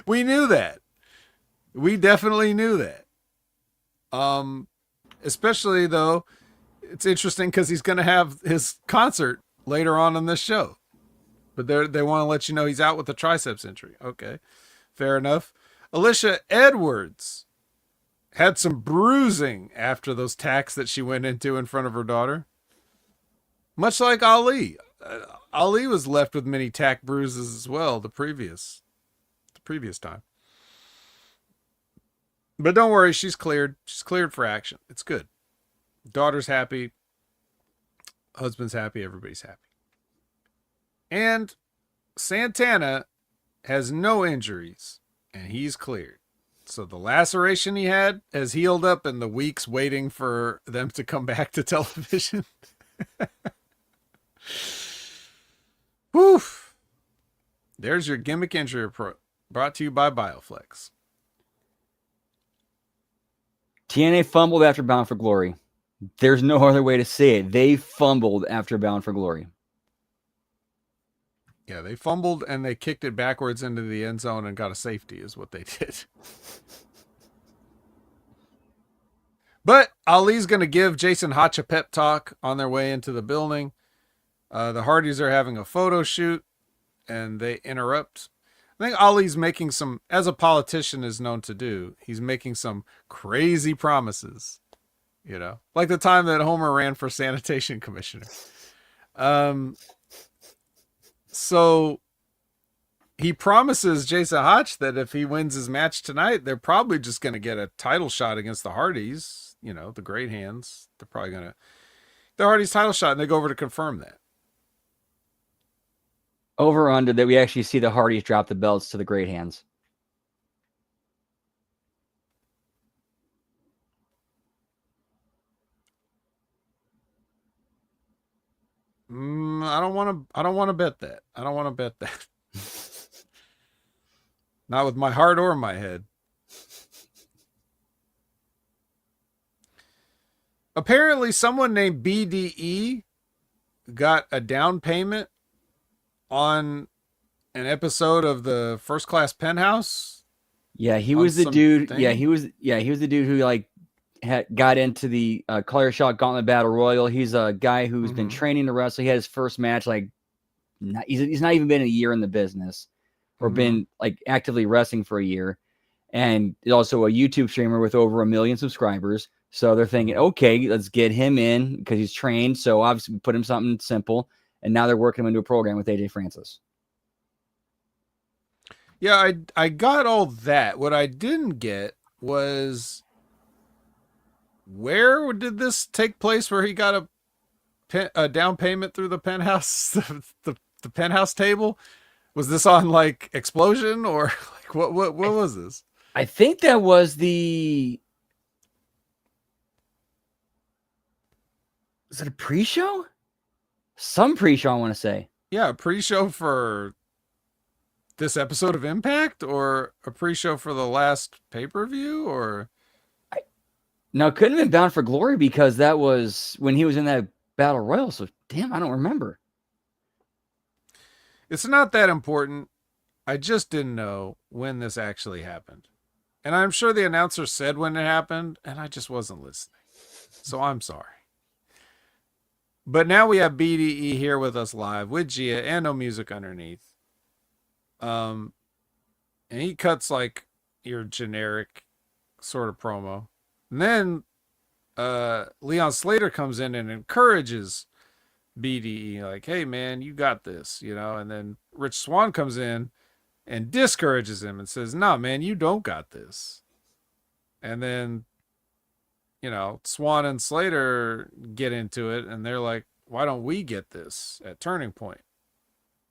We knew that. We definitely knew that. Um, Especially though, it's interesting because he's going to have his concert later on in this show, but they want to let you know he's out with a triceps injury. Okay, fair enough. Alicia Edwards had some bruising after those tacks that she went into in front of her daughter. Much like Ali. Ali was left with many tack bruises as well the previous time. But don't worry, she's cleared. She's cleared for action. It's good. Daughter's happy, husband's happy, everybody's happy. And Santana has no injuries and he's cleared. So the laceration he had has healed up in the weeks waiting for them to come back to television. Whew. There's your gimmick injury report brought to you by Bioflex. TNA fumbled after Bound for Glory. There's no other way to say it. They fumbled after Bound for Glory. Yeah, they fumbled and they kicked it backwards into the end zone and got a safety is what they did. But Ali's going to give Jason Hotch a pep talk on their way into the building. The Hardys are having a photo shoot and they interrupt. I think Ali's making some, as a politician is known to do, he's making some crazy promises, like the time that Homer ran for sanitation commissioner. So he promises Jason Hotch that if he wins his match tonight, they're probably just going to get a title shot against the Hardys, the Great Hands. They're probably going to, the Hardys title shot, and they go over to confirm that. Over under that we actually see the Hardys drop the belts to the Great Hands. I don't want to. I don't want to bet that. I don't want to bet that. Not with my heart or my head. Apparently, someone named BDE got a down payment on an episode of the First Class Penthouse. Yeah, he was the dude. Thing. Yeah, he was the dude who got into the Collier Shot Gauntlet Battle Royal. He's a guy who's been training to wrestle. He had his first match he's not even been a year in the business or been actively wrestling for a year. And he's also a YouTube streamer with over 1 million subscribers. So they're thinking, okay, let's get him in because he's trained. So obviously put him something simple. And now they're working him into a program with AJ Francis. Yeah, I got all that. What I didn't get was, where did this take place where he got a down payment through the penthouse, the penthouse table? Was this on Explosion or what was this? I think that was is it a pre-show? Some pre-show, I want to say. Yeah, a pre-show for this episode of Impact, or a pre-show for the last pay-per-view, or no, it couldn't have been Bound for Glory because that was when he was in that Battle Royal. So damn, I don't remember. It's not that important. I just didn't know when this actually happened. And I'm sure the announcer said when it happened, and I just wasn't listening. So I'm sorry. But now we have BDE here with us live with Gia and no music underneath. And he cuts your generic sort of promo. And then Leon Slater comes in and encourages BDE, hey man, you got this, and then Rich Swann comes in and discourages him and says, nah, man, you don't got this. And then, Swann and Slater get into it and they're like, why don't we get this at Turning Point?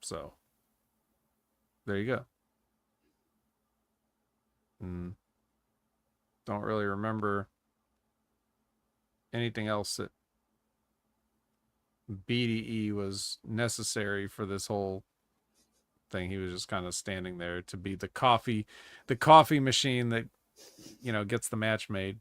So there you go. Don't really remember anything else that BDE was necessary for this whole thing. He was just kind of standing there to be the coffee machine that gets the match made.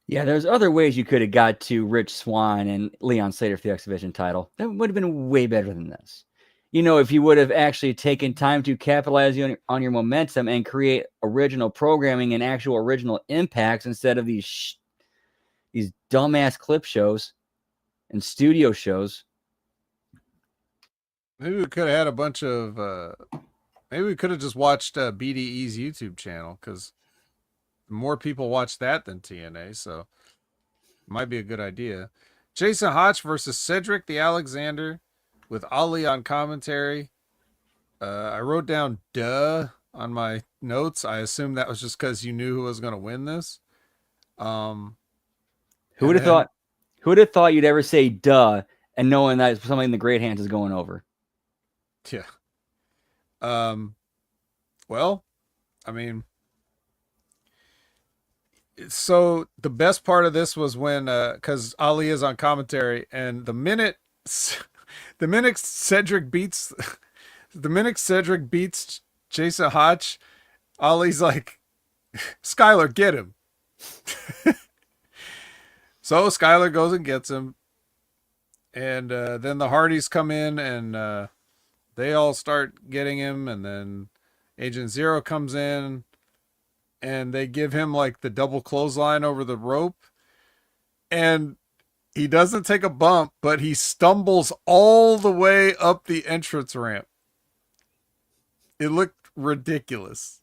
Yeah, there's other ways you could have got to Rich Swann and Leon Slater for the X Division title. That would have been way better than this. If you would have actually taken time to capitalize on your momentum and create original programming and actual original impacts instead of these dumbass clip shows and studio shows. Maybe we could have had a bunch of. Maybe we could have just watched BDE's YouTube channel, because more people watch that than TNA, so it might be a good idea. Jason Hotch versus Cedric the Alexander with Ali on commentary. I wrote down "duh" on my notes. I assume that was just because you knew who was going to win this. Who would have thought? Who would have thought you'd ever say "duh" and knowing that something the Great Hands is going over? Yeah. Well, I mean, so the best part of this was when, because Ali is on commentary, and the minute Cedric beats, Jason Hotch, Ali's like, Skylar, get him. So Skylar goes and gets him, and then the Hardys come in, and they all start getting him, and then Agent Zero comes in, and they give him like the double clothesline over the rope, and he doesn't take a bump, but he stumbles all the way up the entrance ramp. It looked ridiculous.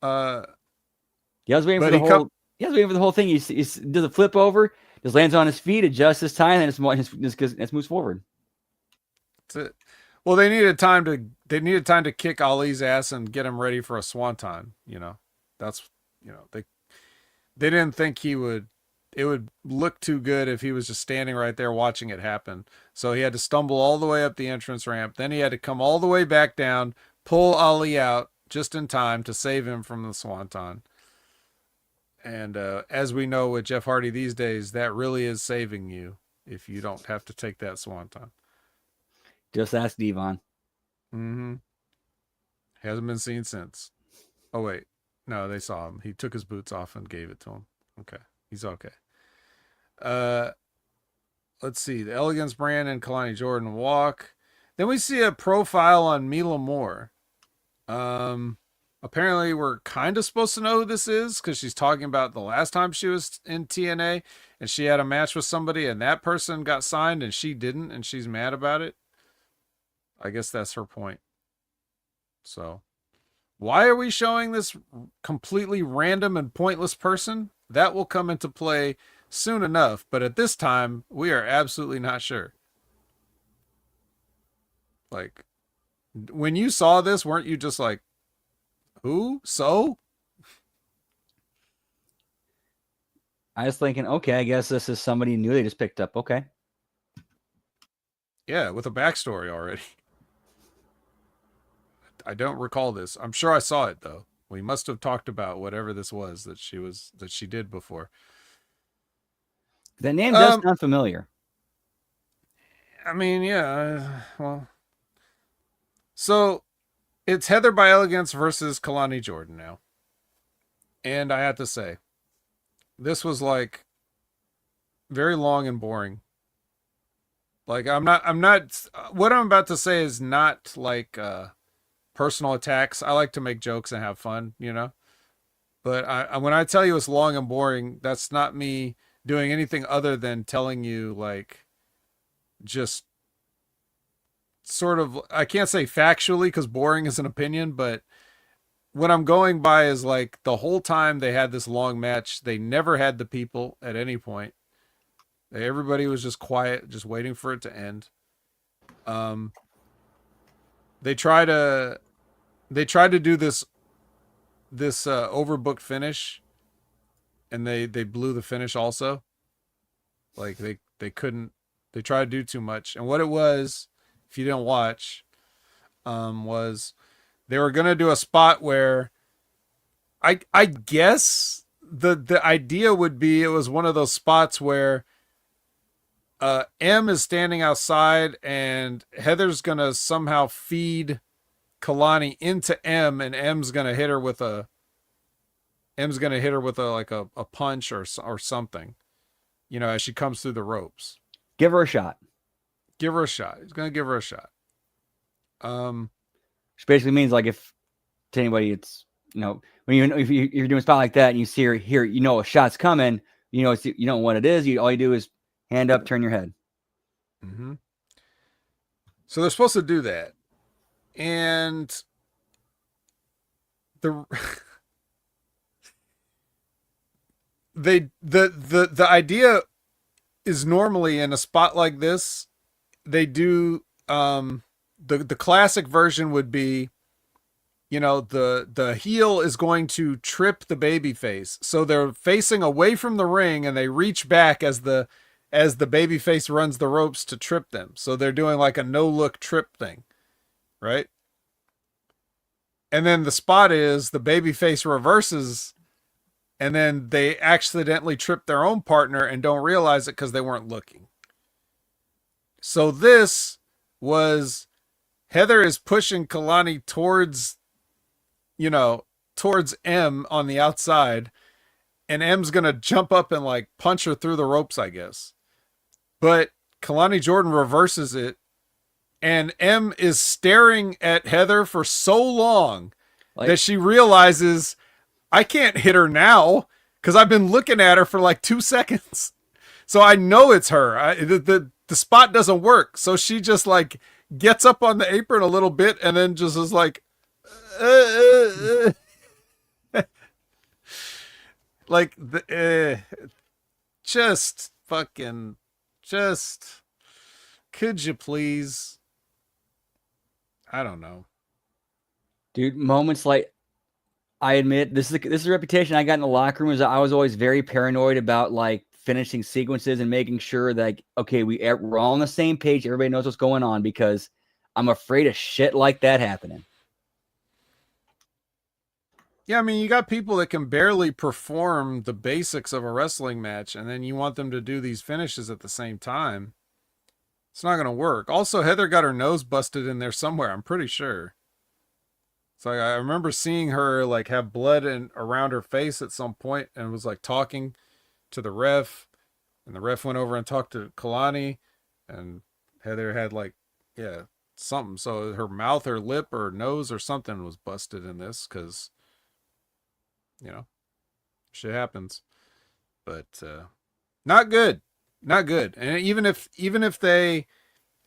I was waiting for the whole. I was waiting for the whole thing. He does a flip over, just lands on his feet, adjusts his time, and it moves forward. That's it. Well, they needed time to kick Ali's ass and get him ready for a swanton. That's they didn't think it would look too good if he was just standing right there watching it happen. So he had to stumble all the way up the entrance ramp. Then he had to come all the way back down, pull Ali out just in time to save him from the swanton. And as we know with Jeff Hardy these days, that really is saving you if you don't have to take that swanton. Just ask Devon. Mm-hmm. Hasn't been seen since. Oh, wait. No, they saw him. He took his boots off and gave it to him. Okay. He's okay. Let's see. The Elegance brand and Kalani Jordan walk. Then we see a profile on Mila Moore. Apparently we're kind of supposed to know who this is because she's talking about the last time she was in TNA and she had a match with somebody and that person got signed and she didn't, and she's mad about it. I guess that's her point. So why are we showing this completely random and pointless person? That will come into play soon enough, but at this time we are absolutely not sure. Like, when you saw this, weren't you just like, who? So? I was thinking, okay, I guess this is somebody new they just picked up. Okay. Yeah, with a backstory already. I don't recall this. I'm sure I saw it though. We must have talked about whatever this was that she did before. The name does sound familiar. I mean, yeah. Well, so it's Heather by Elegance versus Kalani Jordan now. And I have to say, this was like very long and boring. Like, I'm not, what I'm about to say is not like personal attacks. I like to make jokes and have fun, But when I tell you it's long and boring, that's not me doing anything other than telling you, like, just sort of, I can't say factually because boring is an opinion, but what I'm going by is like the whole time they had this long match, they never had the people at any point. Everybody was just quiet, just waiting for it to end. They tried to do this overbooked finish, and they blew the finish also. Like they couldn't. They tried to do too much, and what it was, if you didn't watch, was they were gonna do a spot where I guess the idea would be it was one of those spots where M is standing outside and Heather's gonna somehow feed Kalani into M, and M's gonna hit her with a punch or something, as she comes through the ropes. Give her a shot. Give her a shot. He's gonna give her a shot. Um, Which basically means like if to anybody, it's when you're doing a spot like that and you see her here, a shot's coming. You know what it is. All you do is hand up, turn your head. mm-hmm. So they're supposed to do that, and the the idea is normally in a spot like this, they do the classic version would be, the heel is going to trip the baby face. So they're facing away from the ring and they reach back as the baby face runs the ropes to trip them. So they're doing like a no look trip thing, right? And then the spot is the baby face reverses and then they accidentally trip their own partner and don't realize it because they weren't looking. So this was Heather is pushing Kalani towards M on the outside, and M's gonna jump up and like punch her through the ropes, I guess. But Kalani Jordan reverses it, and M is staring at Heather for so long that she realizes I can't hit her now because I've been looking at her for like 2 seconds. So I know it's her. The spot doesn't work. So she just like gets up on the apron a little bit and then just is like, like just fucking, could you please? I don't know. Dude, moments like, I admit this is a reputation I got in the locker room. Is I was always very paranoid about like finishing sequences and making sure that okay, we're all on the same page. Everybody knows what's going on because I'm afraid of shit like that happening. Yeah, I mean, you got people that can barely perform the basics of a wrestling match, and then you want them to do these finishes at the same time. It's not going to work. Also, Heather got her nose busted in there somewhere, I'm pretty sure. So I remember seeing her like have blood around her face at some point and was like talking to the ref, and the ref went over and talked to Kalani, and Heather had like, something. So her mouth or lip or nose or something was busted in this because, shit happens. But not good. Not good. And even if they,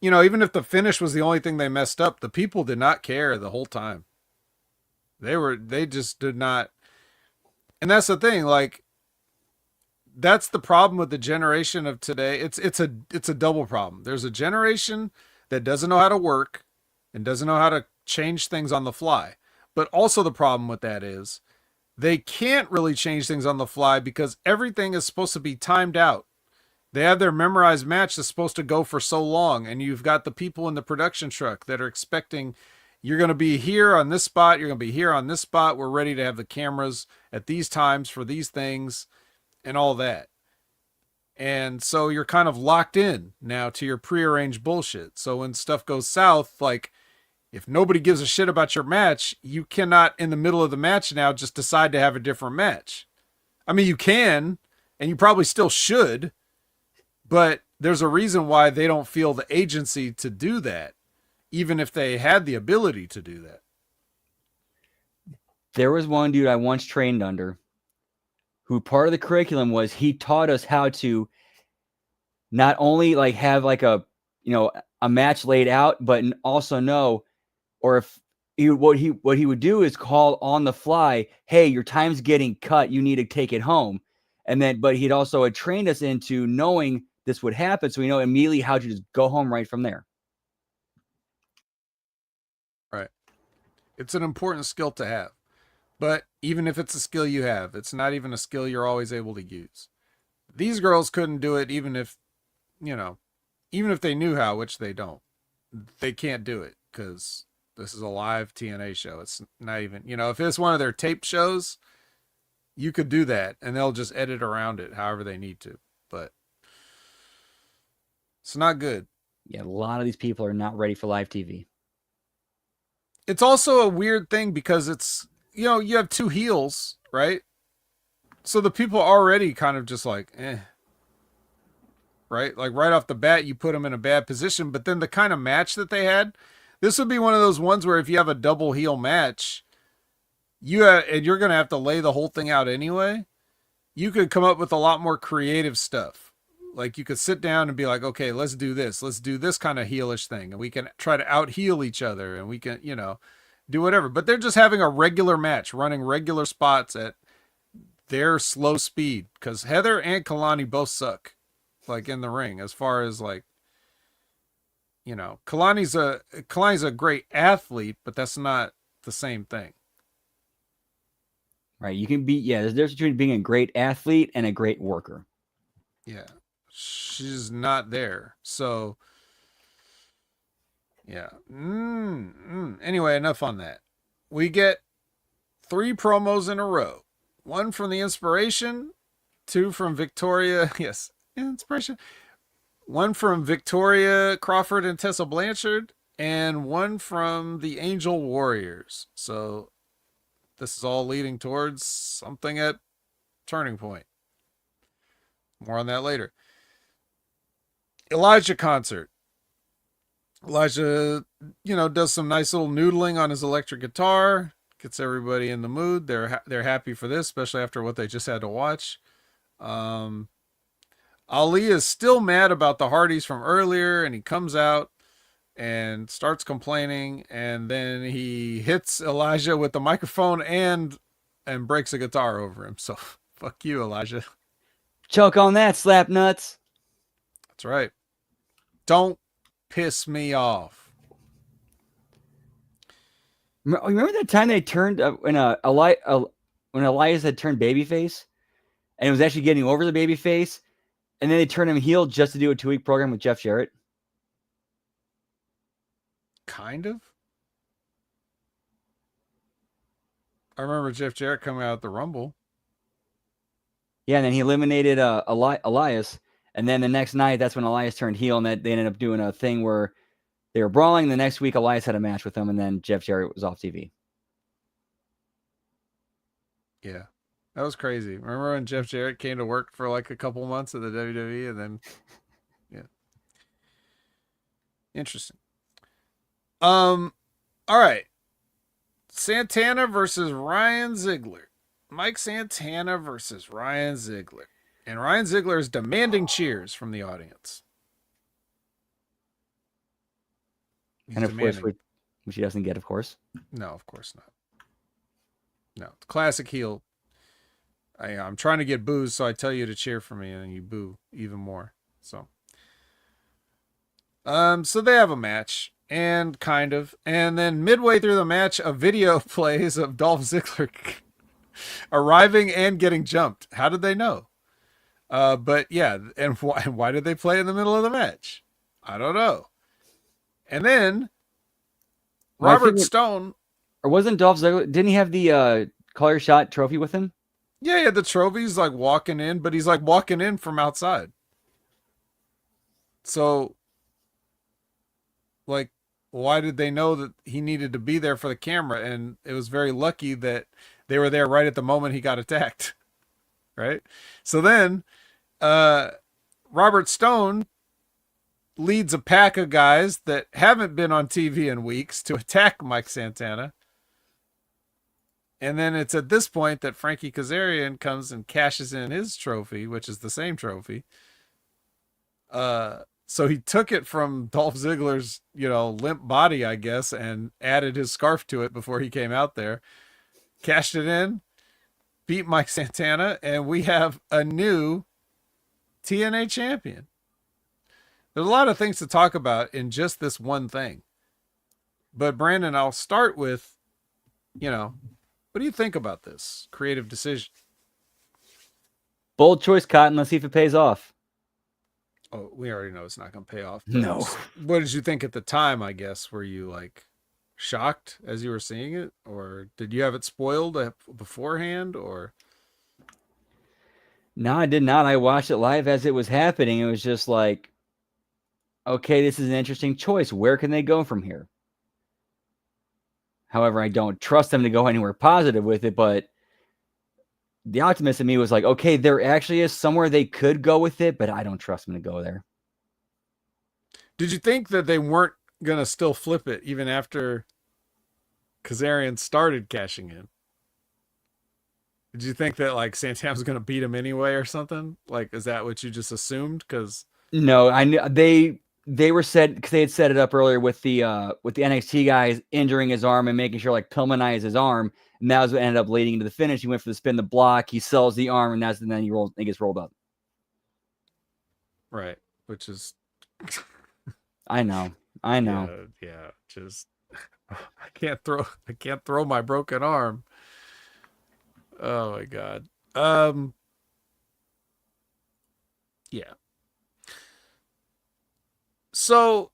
even if the finish was the only thing they messed up, the people did not care the whole time. They just did not. And that's the thing, like, that's the problem with the generation of today. It's a double problem. There's a generation that doesn't know how to work and doesn't know how to change things on the fly. But also the problem with that is they can't really change things on the fly because everything is supposed to be timed out. They have their memorized match that's supposed to go for so long, and you've got the people in the production truck that are expecting you're going to be here on this spot, you're going to be here on this spot, we're ready to have the cameras at these times for these things and all that. And so you're kind of locked in now to your prearranged bullshit. So when stuff goes south, like if nobody gives a shit about your match, you cannot in the middle of the match now just decide to have a different match. I mean, you can, and you probably still should, but there's a reason why they don't feel the agency to do that, even if they had the ability to do that. There was one dude I once trained under who part of the curriculum was he taught us how to not only like have like a match laid out, but also know, or if what he would do is call on the fly, hey, your time's getting cut, you need to take it home. And then, but he'd also had trained us into knowing this would happen, so we know immediately how to just go home right from there. Right. It's an important skill to have. But even if it's a skill you have, it's not even a skill you're always able to use. These girls couldn't do it even if they knew how, which they don't. They can't do it because this is a live TNA show. It's not even, if it's one of their taped shows, You could do that, and they'll just edit around it however they need to. But it's not good. Yeah, a lot of these people are not ready for live TV. It's also a weird thing because it's, you have two heels, right? So the people are already kind of just like, right? Like right off the bat, you put them in a bad position. But then the kind of match that they had, this would be one of those ones where if you have a double heel match, and you're going to have to lay the whole thing out anyway, you could come up with a lot more creative stuff. Like you could sit down and be like, okay, let's do this. Let's do this kind of heelish thing. And we can try to out heel each other and we can, do whatever. But they're just having a regular match, running regular spots at their slow speed. Because Heather and Kalani both suck, like in the ring, as far as like, Kalani's a great athlete, but that's not the same thing. Right. You can be, there's a difference between being a great athlete and a great worker. Yeah. She's not there. So, yeah. Anyway, enough on that. We get 3 promos in a row. 1 from the Inspiration, 2 from Victoria. Yes, Inspiration. 1 from Victoria Crawford and Tessa Blanchard, and 1 from the Angel Warriors. So this is all leading towards something at Turning Point. More on that later. Elijah concert. Elijah, does some nice little noodling on his electric guitar, gets everybody in the mood. They're happy for this, especially after what they just had to watch. Ali is still mad about the Hardys from earlier, and he comes out and starts complaining, and then he hits Elijah with the microphone and breaks a guitar over him. So fuck you, Elijah. Choke on that, slap nuts. That's right. Don't piss me off. Remember that time they turned when Elias had turned babyface, and it was actually getting over the babyface, and then they turned him heel just to do a 2-week program with Jeff Jarrett? Kind of. I remember Jeff Jarrett coming out at the Rumble. Yeah, and then he eliminated Elias, and then the next night, that's when Elias turned heel, and they ended up doing a thing where they were brawling. The next week, Elias had a match with him, and then Jeff Jarrett was off TV. Yeah, that was crazy. Remember when Jeff Jarrett came to work for like a couple months at the WWE, and then, yeah. Interesting. All right. Santana versus Ryan Ziegler. Mike Santana versus Ryan Ziegler. And Ryan Ziegler is demanding cheers from the audience. And of course, which he doesn't get, of course. No, of course not. No, classic heel. I'm trying to get boos, so I tell you to cheer for me, and then you boo even more. So they have a match, and then midway through the match, a video plays of Dolph Ziggler arriving and getting jumped. How did they know? But yeah, and why did they play in the middle of the match? I don't know. And then Robert Stone, or wasn't Dolph Ziggler? Didn't he have the Call Your Shot trophy with him? Yeah, he had the trophies like walking in, but he's like walking in from outside. So, like, why did they know that he needed to be there for the camera? And it was very lucky that they were there right at the moment he got attacked. Right? So then, Robert Stone leads a pack of guys that haven't been on TV in weeks to attack Mike Santana. And then it's at this point that Frankie Kazarian comes and cashes in his trophy, which is the same trophy. So he took it from Dolph Ziggler's, limp body, I guess, and added his scarf to it before he came out there. Cashed it in, beat Mike Santana, and we have a new TNA champion. There's a lot of things to talk about in just this one thing. But Brandon, I'll start with, what do you think about this creative decision? Bold choice, Cotton. Let's see if it pays off. Oh, we already know it's not going to pay off. No. What did you think at the time, I guess? Were you like shocked as you were seeing it? Or did you have it spoiled beforehand? Or No, I did not. I watched it live as it was happening. It was just like, okay, this is an interesting choice. Where can they go from here? However, I don't trust them to go anywhere positive with it, but the optimist in me was like, okay, there actually is somewhere they could go with it, but I don't trust them to go there. Did you think that they weren't going to still flip it even after Kazarian started cashing in? Did you think that like Santana was going to beat him anyway or something? Like, is that what you just assumed? Because No, I knew they were said because they had set it up earlier with the NXT guys injuring his arm and making sure like Pillmanized his arm, and that was what ended up leading into the finish. He went for the spin, the block, he sells the arm, and then he gets rolled up. right, which is I know. yeah, just I can't throw my broken arm. Oh my god. Yeah. So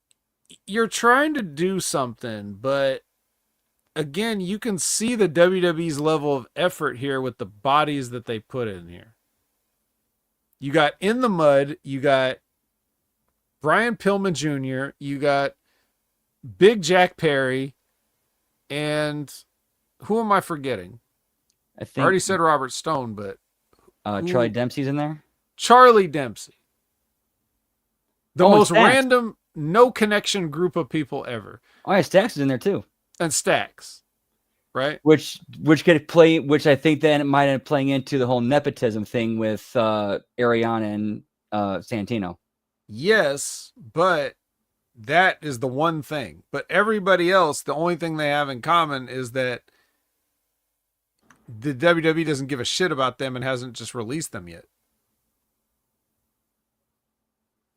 you're trying to do something, but again, you can see the WWE's level of effort here with the bodies that they put in here. You got In the Mud, you got Brian Pillman Jr., you got Big Jack Perry, and who am I forgetting? I I already think said Robert Stone, but Charlie Dempsey's in there. Charlie Dempsey. The Oh, and most Stacks. random, no connection group of people ever. Oh, yeah, Stacks is in there too. And Stacks, right? Which could play, which I think then it might end up playing into the whole nepotism thing with Ariana and Santino. Yes, but that is the one thing. But everybody else, the only thing they have in common is that the WWE doesn't give a shit about them and hasn't just released them yet.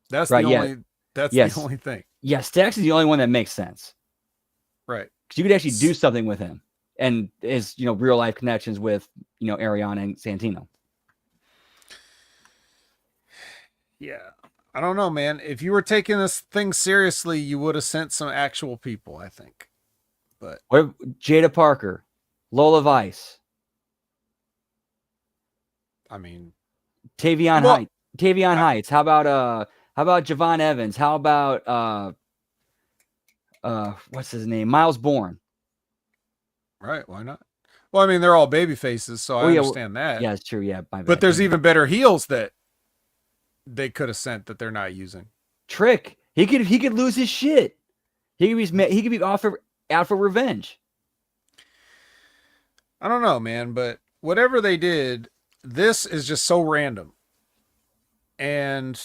That's Right? the Yeah. only that's the Yes. only thing. Yeah. Stacks is the only one that makes sense Right. because you could actually do something with him and his real life connections with Ariana and Santino. Yeah. I don't know, man. If you were taking this thing seriously, you would have sent some actual people, I think. But What Jada Parker, Lola Vice, I mean, Tavion well, Heights. Tavion Heights. How about Javon Evans? How about what's his name? Miles Bourne. right, why not? Well, I mean, they're all baby faces, so Oh I yeah, understand that. yeah, it's true. Yeah, my But bad. there's even better heels that they could have sent that they're not using. Trick. He could lose his shit. He could be out for revenge. I don't know, man, but whatever they did, this is just so random. And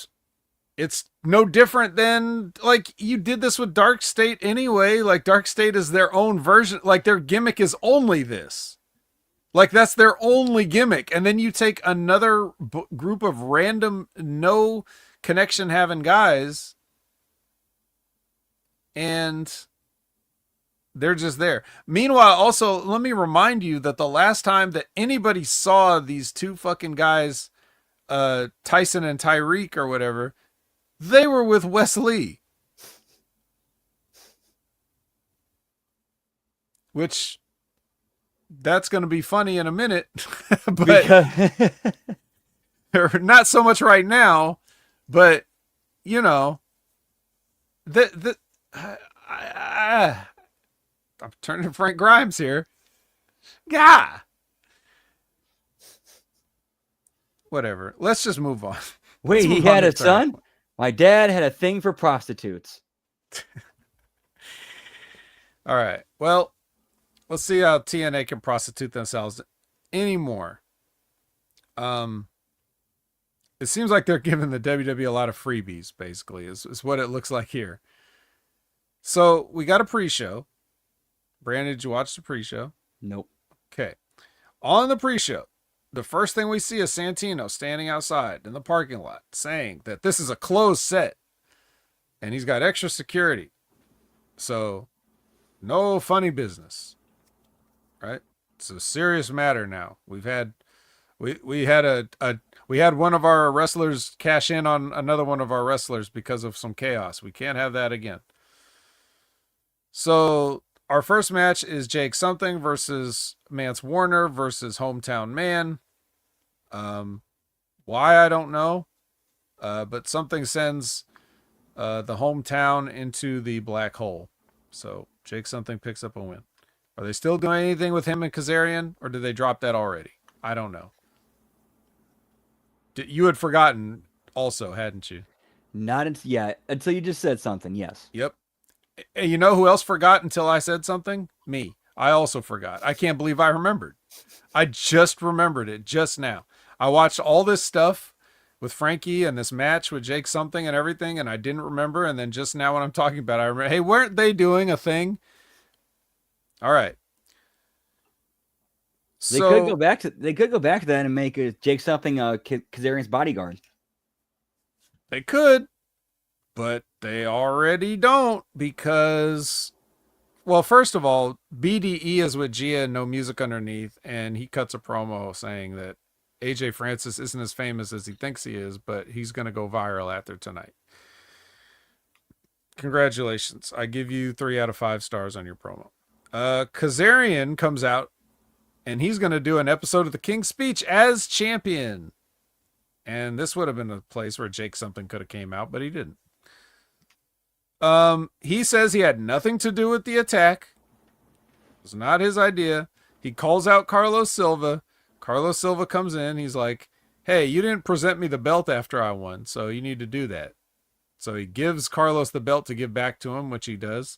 it's no different than like you did this with Dark State anyway. Like Dark State is their own version, like their gimmick is only this. Like that's their only gimmick. And then you take another group of random no connection having guys and they're just there. Meanwhile, also, let me remind you that the last time that anybody saw these two fucking guys, Tyson and Tyreek or whatever, they were with Wes Lee. Which that's going to be funny in a minute, but not so much right now. But you know, I'm turning to Frank Grimes here. Yeah. Whatever. Let's just move on. Wait, he had a son? My dad had a thing for prostitutes. All right. Well, let's see how TNA can prostitute themselves anymore. It seems like they're giving the WWE a lot of freebies, basically, is what it looks like here. So we got a pre-show. Brandon, did you watch the pre-show? Nope. Okay. On the pre-show, the first thing we see is Santino standing outside in the parking lot saying that this is a closed set and he's got extra security. So no funny business. Right? It's a serious matter now. We had one of our wrestlers cash in on another one of our wrestlers because of some chaos. We can't have that again. So our first match is Jake Something versus Mance Warner versus Hometown Man. Why, I don't know. But something sends the hometown into the black hole. So Jake something picks up a win. Are they still doing anything with him and Kazarian, or did they drop that already? I don't know. You had forgotten also, hadn't you? Not until yeah, until you just said something. Yes. Yep. And you know who else forgot until I said something? Me. I also forgot. I can't believe I remembered. I just remembered it just now. I watched all this stuff with Frankie and this match with Jake something and everything, and I didn't remember. And then just now when I'm talking about it, I remember, hey, weren't they doing a thing? All right. They could go So back to that and make Jake something Kazarian's bodyguard. they could, but they already don't because, well, first of all, BDE is with Gia and no music underneath, and he cuts a promo saying that AJ Francis isn't as famous as he thinks he is, but he's going to go viral after tonight. Congratulations. I give you 3 out of 5 stars on your promo. Kazarian comes out and he's going to do an episode of The King's Speech as champion. And this would have been a place where Jake something could have came out, but he didn't. He says he had nothing to do with the attack. It was not his idea. He calls out Carlos Silva. Carlos Silva comes in. He's like, hey, you didn't present me the belt after I won, so you need to do that. So he gives Carlos the belt to give back to him, which he does.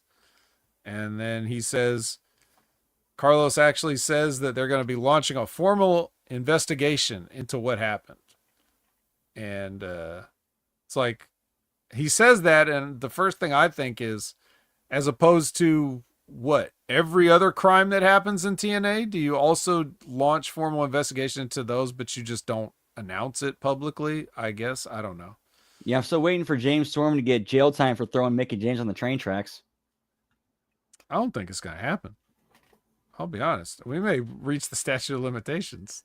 And then he says, Carlos actually says that they're going to be launching a formal investigation into what happened. And it's like, he says that, and the first thing I think is, as opposed to what, every other crime that happens in TNA, do you also launch formal investigation into those, but you just don't announce it publicly? I guess. I don't know. Yeah, I'm still waiting for James Storm to get jail time for throwing Mickey James on the train tracks. I don't think it's going to happen. I'll be honest. We may reach the statute of limitations.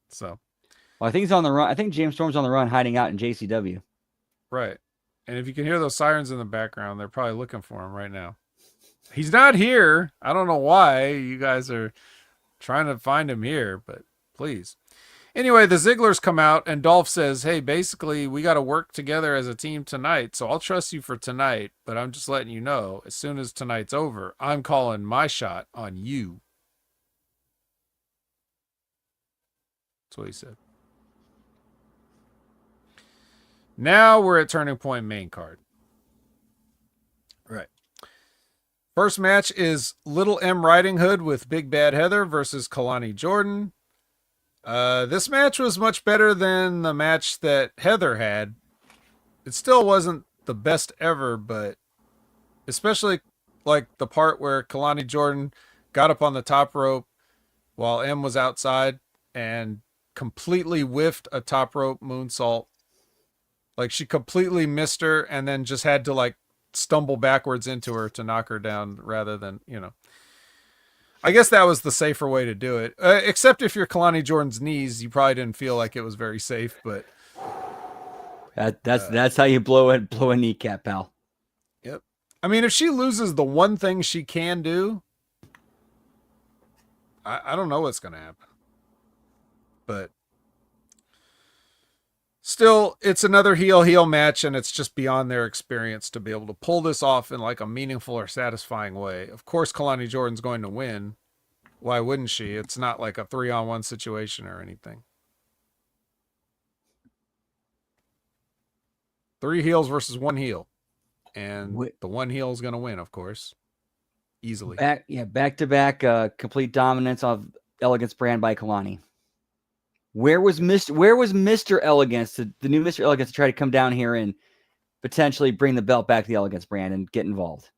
So. Well, I think he's on the run. I think James Storm's on the run hiding out in JCW. Right. And if you can hear those sirens in the background, they're probably looking for him right now. He's not here. I don't know why you guys are trying to find him here, but please. Anyway, the Zigglers come out and Dolph says, hey, basically, we got to work together as a team tonight. So I'll trust you for tonight, but I'm just letting you know, as soon as tonight's over, I'm calling my shot on you. That's what he said. Now we're at Turning Point main card. Right. First match is Little M Riding Hood with Big Bad Heather versus Kalani Jordan. This match was much better than the match that Heather had. It still wasn't the best ever, but especially like the part where Kalani Jordan got up on the top rope while M was outside and completely whiffed a top rope moonsault. Like she completely missed her and then just had to like stumble backwards into her to knock her down rather than, you know. I guess that was the safer way to do it. Except if you're Kalani Jordan's knees, you probably didn't feel like it was very safe, but that's how you blow a kneecap, pal. Yep. I mean, if she loses the one thing she can do, I don't know what's going to happen. But still, it's another heel match, and it's just beyond their experience to be able to pull this off in like a meaningful or satisfying way. Of course, Kalani Jordan's going to win. Why wouldn't she? It's not like a 3-on-1 situation or anything. 3 heels versus 1 heel. And the 1 heel is going to win, of course. Easily. Back to back complete dominance of Elegance brand by Kalani. Where was Mr. Elegance, the new Mr. Elegance, to try to come down here and potentially bring the belt back to the Elegance brand and get involved?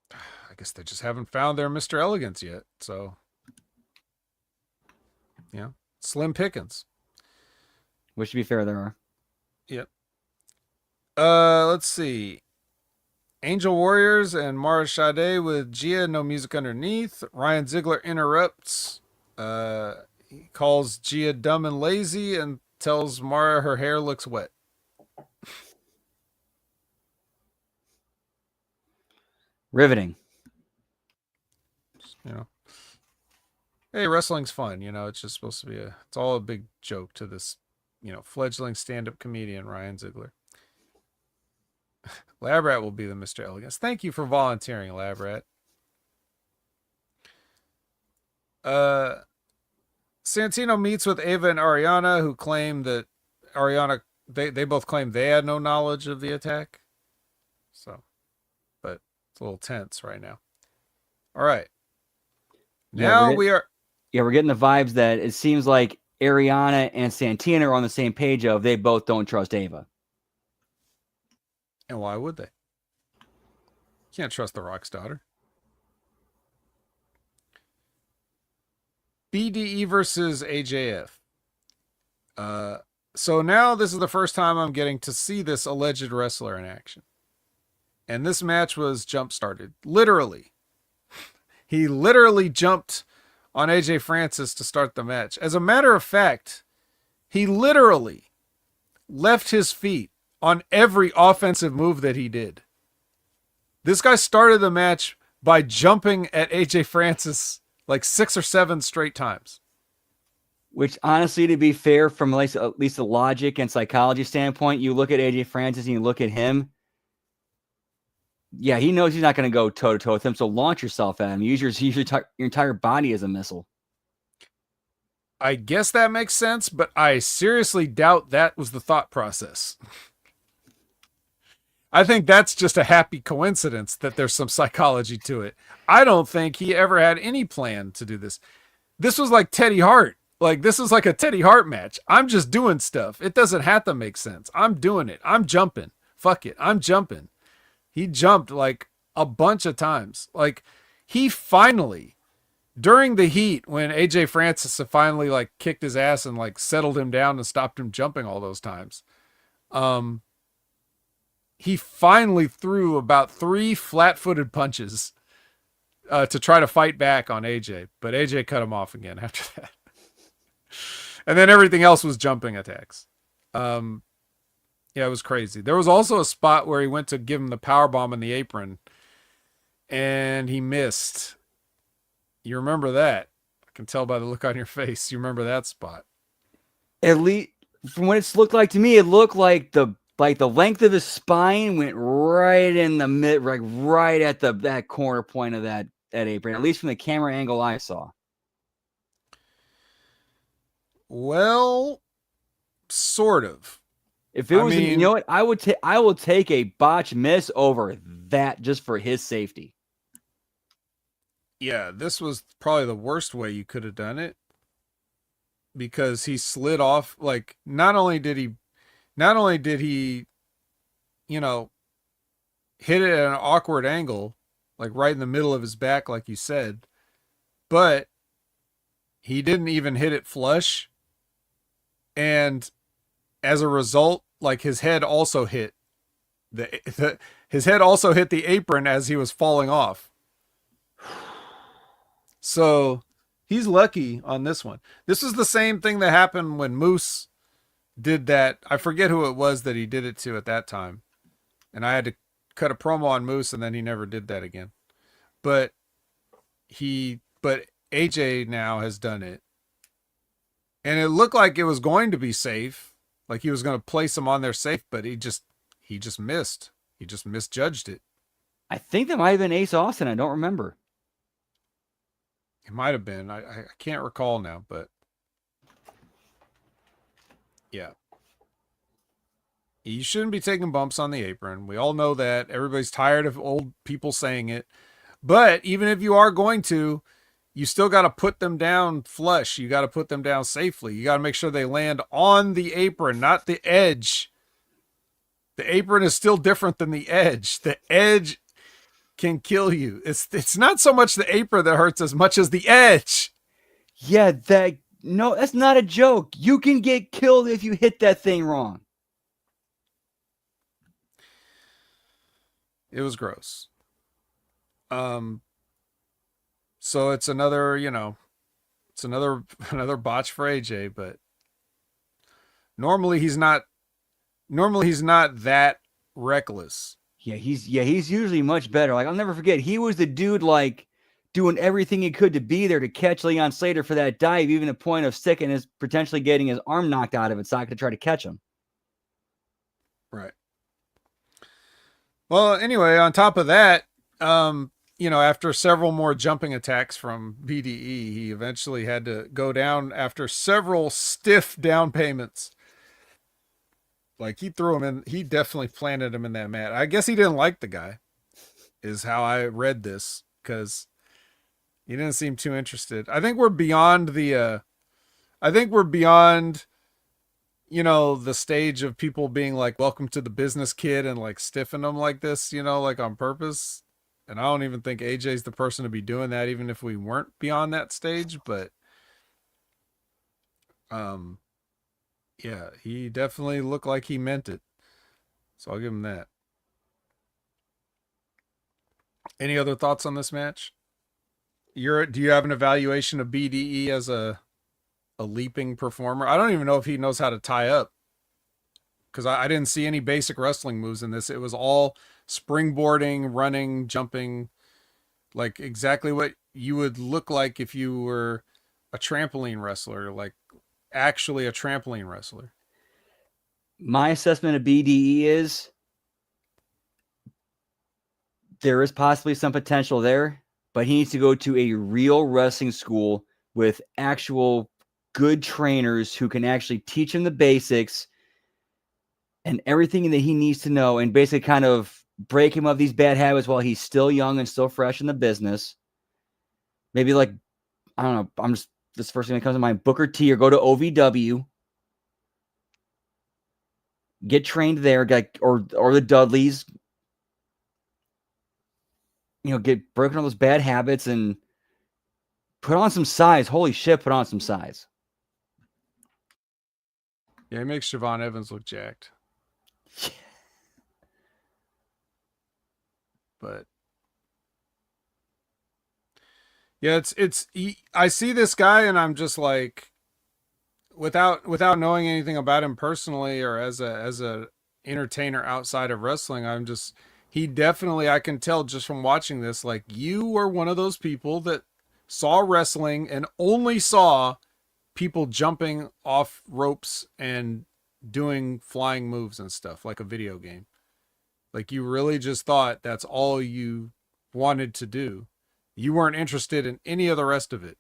I guess they just haven't found their Mr. Elegance yet. So, yeah, slim pickings. Which, to be fair, there are. Yep. Let's see. Angel Warriors and Mara Sade with Gia, no music underneath. Ryan Ziegler interrupts. He calls Gia dumb and lazy and tells Mara her hair looks wet. Riveting. You know, hey, wrestling's fun. You know, it's just supposed to be it's all a big joke to this fledgling stand-up comedian Ryan Ziegler. Labrat will be the Mr. Elegance. Thank you for volunteering, Labrat. Santino meets with Ava and Ariana, who claim that Ariana, they both claim they had no knowledge of the attack. So, but it's a little tense right now. All right. Now we are. Yeah, we're getting the vibes that it seems like Ariana and Santino are on the same page of they both don't trust Ava. And why would they? Can't trust the Rock's daughter. BDE versus AJF. So now this is the first time I'm getting to see this alleged wrestler in action. And this match was jump-started. Literally. He literally jumped on AJ Francis to start the match. As a matter of fact, he literally left his feet on every offensive move that he did. This guy started the match by jumping at AJ Francis like 6 or 7 straight times. Which, honestly, to be fair, from at least the logic and psychology standpoint, you look at AJ Francis and you look at him. Yeah, he knows he's not going to go toe-to-toe with him, so launch yourself at him. Use your entire body as a missile. I guess that makes sense, but I seriously doubt that was the thought process. I think that's just a happy coincidence that there's some psychology to it. I don't think he ever had any plan to do this. This was like Teddy Hart. Like, this is like a Teddy Hart match. I'm just doing stuff. It doesn't have to make sense. I'm doing it. I'm jumping. Fuck it. I'm jumping. He jumped like a bunch of times. Like, he finally, during the heat, when AJ Francis finally like kicked his ass and like settled him down and stopped him jumping all those times, he finally threw about 3 flat-footed punches to try to fight back on AJ, but AJ cut him off again after that. And then everything else was jumping attacks. Yeah, it was crazy. There was also a spot where he went to give him the powerbomb in the apron, and he missed. You remember that? I can tell by the look on your face. You remember that spot? At least from what it's looked like to me, it looked like the length of his spine went right in the mid, like right at that corner point of that apron. At least from the camera angle I saw. Well, sort of. If it was, you know what, I will take a botch miss over that just for his safety. Yeah, this was probably the worst way you could have done it, because he slid off. Like, not only did he, hit it at an awkward angle, like right in the middle of his back, like you said, but he didn't even hit it flush. And as a result, like, his head also hit his head also hit the apron as he was falling off. So he's lucky on this one. This is the same thing that happened when Moose did that. I forget who it was that he did it to at that time. And I had to cut a promo on Moose, and then he never did that again. But AJ now has done it. And it looked like it was going to be safe. Like he was going to place him on there safe, but he just missed. He just misjudged it. I think that might have been Ace Austin. I don't remember. It might have been. I can't recall now, but yeah. You shouldn't be taking bumps on the apron. We all know that. Everybody's tired of old people saying it. But even if you are going to, you still got to put them down flush. You got to put them down safely. You got to make sure they land on the apron, not the edge. The apron is still different than the edge. The edge can kill you. It's not so much the apron that hurts as much as the edge. Yeah, that's not a joke. You can get killed if you hit that thing wrong. It was gross. So it's another, it's another botch for AJ, but normally he's not that reckless. Yeah, he's usually much better. Like, I'll never forget, he was the dude, like, doing everything he could to be there to catch Leon Slater for that dive, even to point of sticking his potentially getting his arm knocked out of its socket to try to catch him. Right. Well, anyway, on top of that, after several more jumping attacks from BDE, he eventually had to go down after several stiff down payments. Like he threw him in, he definitely planted him in that mat. I guess he didn't like the guy, is how I read this, because he didn't seem too interested. I think we're beyond the stage of people being like, welcome to the business, kid, and like stiffing them like this, like on purpose. And I don't even think AJ's the person to be doing that, even if we weren't beyond that stage. But um yeah, he definitely looked like he meant it. So I'll give him that. Any other thoughts on this match? Do you have an evaluation of BDE as a leaping performer? I don't even know if he knows how to tie up, because I didn't see any basic wrestling moves in this. It was all springboarding, running, jumping, like exactly what you would look like if you were a trampoline wrestler, like actually a trampoline wrestler. My assessment of BDE is there is possibly some potential there, but he needs to go to a real wrestling school with actual good trainers who can actually teach him the basics and everything that he needs to know, and basically kind of break him of these bad habits while he's still young and still fresh in the business. Maybe like, I don't know, this first thing that comes to mind, Booker T, or go to OVW, get trained there, or the Dudleys, get broken all those bad habits and put on some size. Holy shit, put on some size. Yeah, he makes Siobhan Evans look jacked. But yeah, I see this guy and I'm just like, without knowing anything about him personally or as a entertainer outside of wrestling, he definitely, I can tell just from watching this, like, you were one of those people that saw wrestling and only saw people jumping off ropes and doing flying moves and stuff like a video game. Like, you really just thought that's all you wanted to do. You weren't interested in any of the rest of it.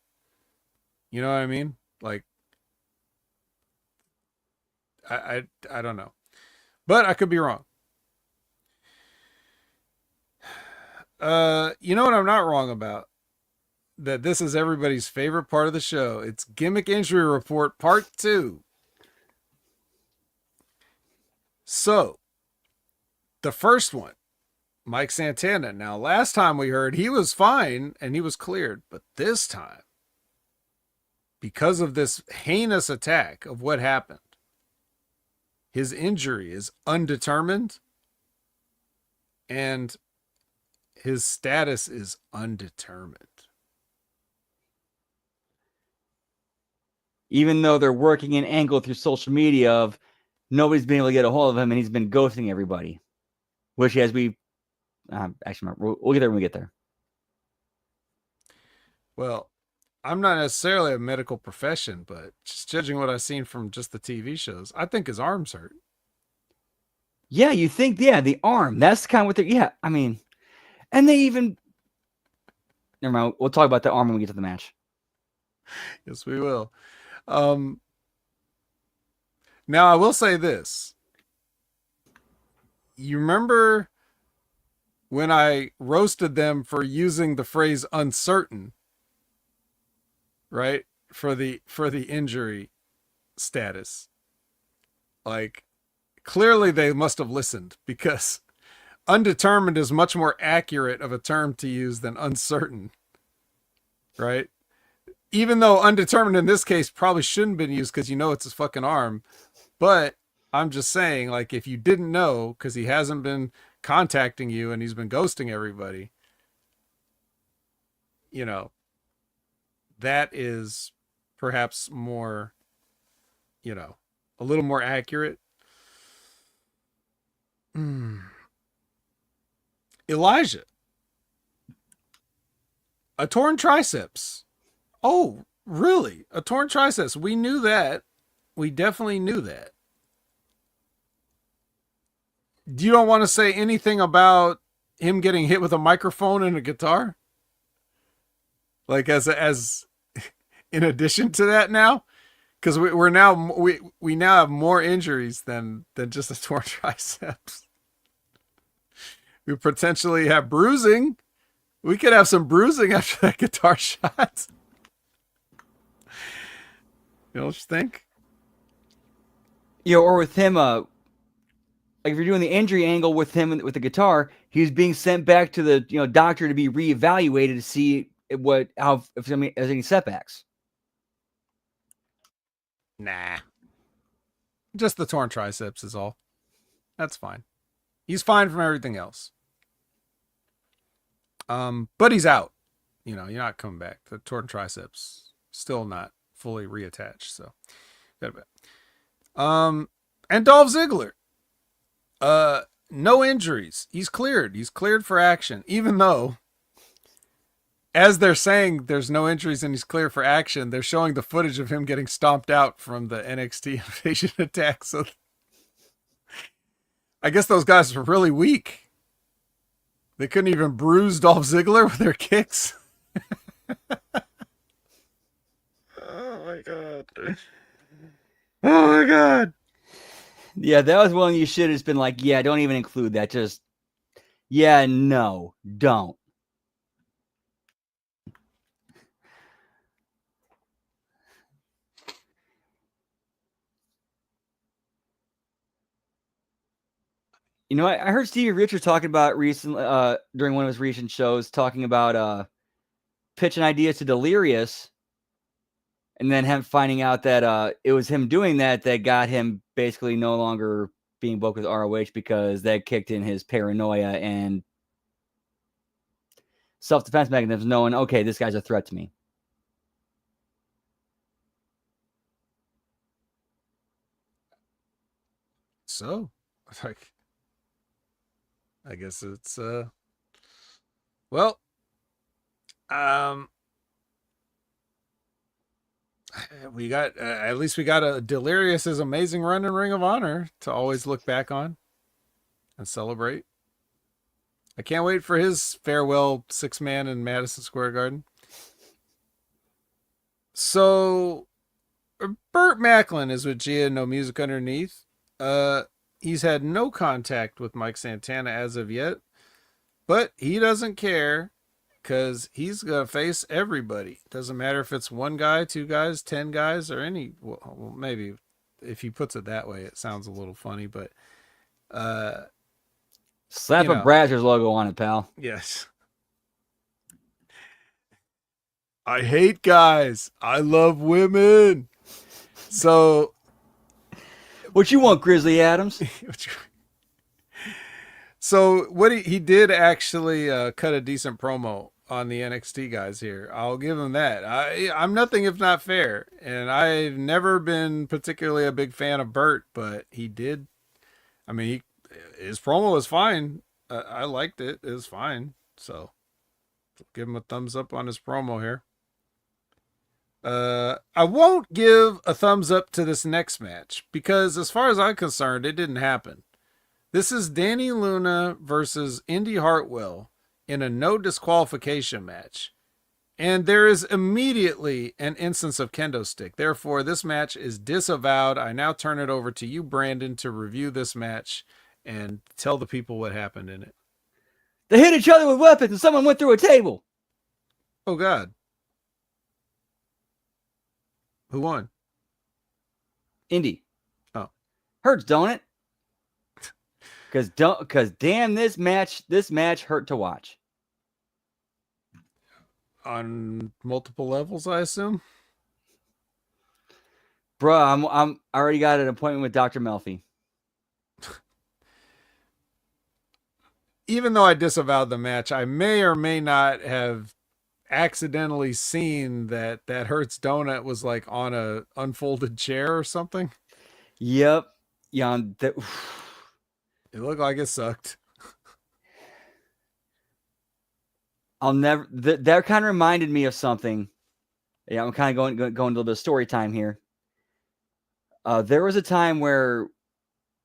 You know what I mean? Like, I don't know, but I could be wrong. You know what I'm not wrong about? That this is everybody's favorite part of the show. It's Gimmick Injury Report Part 2. So, the first one, Mike Santana. Now, last time we heard he was fine and he was cleared, but this time, because of this heinous attack of what happened, his injury is undetermined and his status is undetermined. Even though they're working an angle through social media of nobody's been able to get a hold of him and he's been ghosting everybody, which, as we actually, we'll get there when we get there. Well, I'm not necessarily a medical profession, but just judging what I've seen from just the TV shows, I think his arm's hurt. Yeah, you think, the arm. That's kind of what they're, I mean, and they even, never mind, we'll talk about the arm when we get to the match. Yes, we will. Now, I will say this. You remember when I roasted them for using the phrase uncertain, right? For the injury status. Like, clearly they must have listened, because undetermined is much more accurate of a term to use than uncertain, right? Even though undetermined in this case probably shouldn't have been used, because it's his fucking arm. But I'm just saying, like, if you didn't know, because he hasn't been contacting you and he's been ghosting everybody, that is perhaps more, a little more accurate. Elijah. A torn triceps. Oh, really? A torn triceps. We knew that. We definitely knew that. You don't want to say anything about him getting hit with a microphone and a guitar? Like as in addition to that now? Because we're now we now have more injuries than just a torn triceps. We potentially have bruising. We could have some bruising after that guitar shot. You don't think? Or with him, like if you're doing the injury angle with him with the guitar, he's being sent back to the doctor to be reevaluated to see if somebody has any setbacks. Nah. Just the torn triceps is all. That's fine. He's fine from everything else. But he's out. You're not coming back. The torn triceps still not fully reattached. So, and Dolph Ziggler. No injuries. He's cleared. He's cleared for action. Even though, as they're saying there's no injuries and he's clear for action, they're showing the footage of him getting stomped out from the NXT Invasion attack. So, I guess those guys were really weak. They couldn't even bruise Dolph Ziggler with their kicks. Oh my god. Oh my god. Yeah, that was one you should have just been like, yeah, don't even include that. Just, yeah, no, don't. I heard Stevie Richards talking about recently during one of his recent shows, talking about pitching ideas to Delirious, and then him finding out that it was him doing that got him basically no longer being booked with ROH because that kicked in his paranoia and self-defense mechanisms, knowing, okay, this guy's a threat to me. So, like, I guess it's well, we got at least we got a Delirious's amazing run in Ring of Honor to always look back on and celebrate. I can't wait for his farewell 6-man in Madison Square Garden. So, Burt Macklin is with Gia, no music underneath. He's had no contact with Mike Santana as of yet, but he doesn't care because he's gonna face everybody. Doesn't matter if it's one guy, two guys, 10 guys, or any. Well, maybe if he puts it that way, it sounds a little funny, but slap a Brazzers logo on it, pal. Yes. I hate guys. I love women. So, what you want, Grizzly Adams? So what he did actually cut a decent promo on the NXT guys here. I'll give him that. I'm nothing if not fair, and I've never been particularly a big fan of Burt, but he did. I mean, his promo was fine. I liked it. It was fine. So give him a thumbs up on his promo here. I won't give a thumbs up to this next match because, as far as I'm concerned, it didn't happen. This is Danny Luna versus Indy Hartwell in a no disqualification match. And there is immediately an instance of kendo stick. Therefore, this match is disavowed. I now turn it over to you, Brandon, to review this match and tell the people what happened in it. They hit each other with weapons and someone went through a table. Oh, God. Who won? Indy. Oh. Hurts, don't it? Because damn, this match hurt to watch. On multiple levels, I assume? Bruh, I already got an appointment with Dr. Melfi. Even though I disavowed the match, I may or may not have accidentally seen that Hurts donut was like on a unfolded chair or something. Yep. Yeah. It looked like it sucked. I'll never. That kind of reminded me of something. Yeah, I'm kind of going a little bit of story time here. There was a time where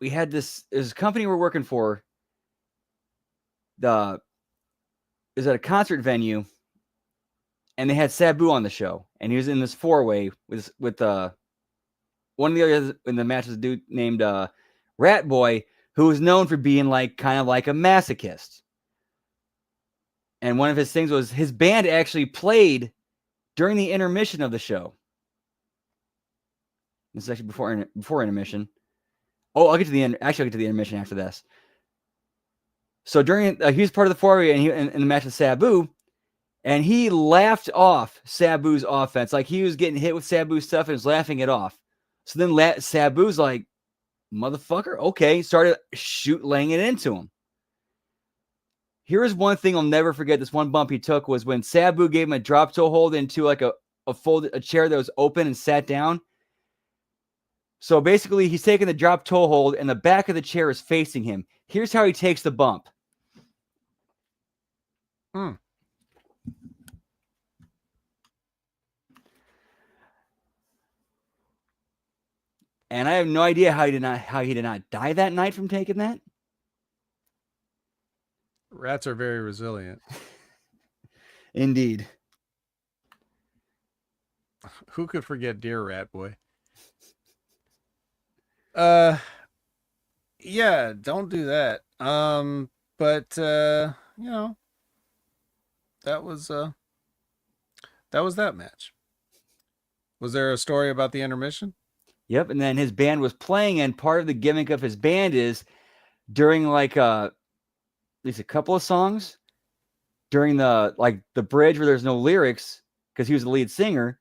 we had this company we're working for. The is at a concert venue, and they had Sabu on the show, and he was in this 4-way with one of the others in the match was a dude named Rat Boy, who was known for being like kind of like a masochist. And one of his things was his band actually played during the intermission of the show. This is actually before intermission. Oh, I'll get to the end. Actually, I'll get to the intermission after this. So during he was part of the 4-way and he in the match with Sabu, and he laughed off Sabu's offense. Like he was getting hit with Sabu's stuff and was laughing it off. So then Sabu's like, motherfucker, okay, started laying it into him. Here's one thing I'll never forget. This one bump he took was when Sabu gave him a drop toe hold into like a chair that was open and sat down. So basically, he's taking the drop toe hold and the back of the chair is facing him. Here's how he takes the bump. And I have no idea how he did not die that night from taking that. Rats are very resilient. Indeed. Who could forget Dear Rat Boy? Yeah, don't do that. But you know, that was that match. Was there a story about the intermission? Yep, and then his band was playing, and part of the gimmick of his band is during like at least a couple of songs, during the bridge where there's no lyrics, because he was the lead singer,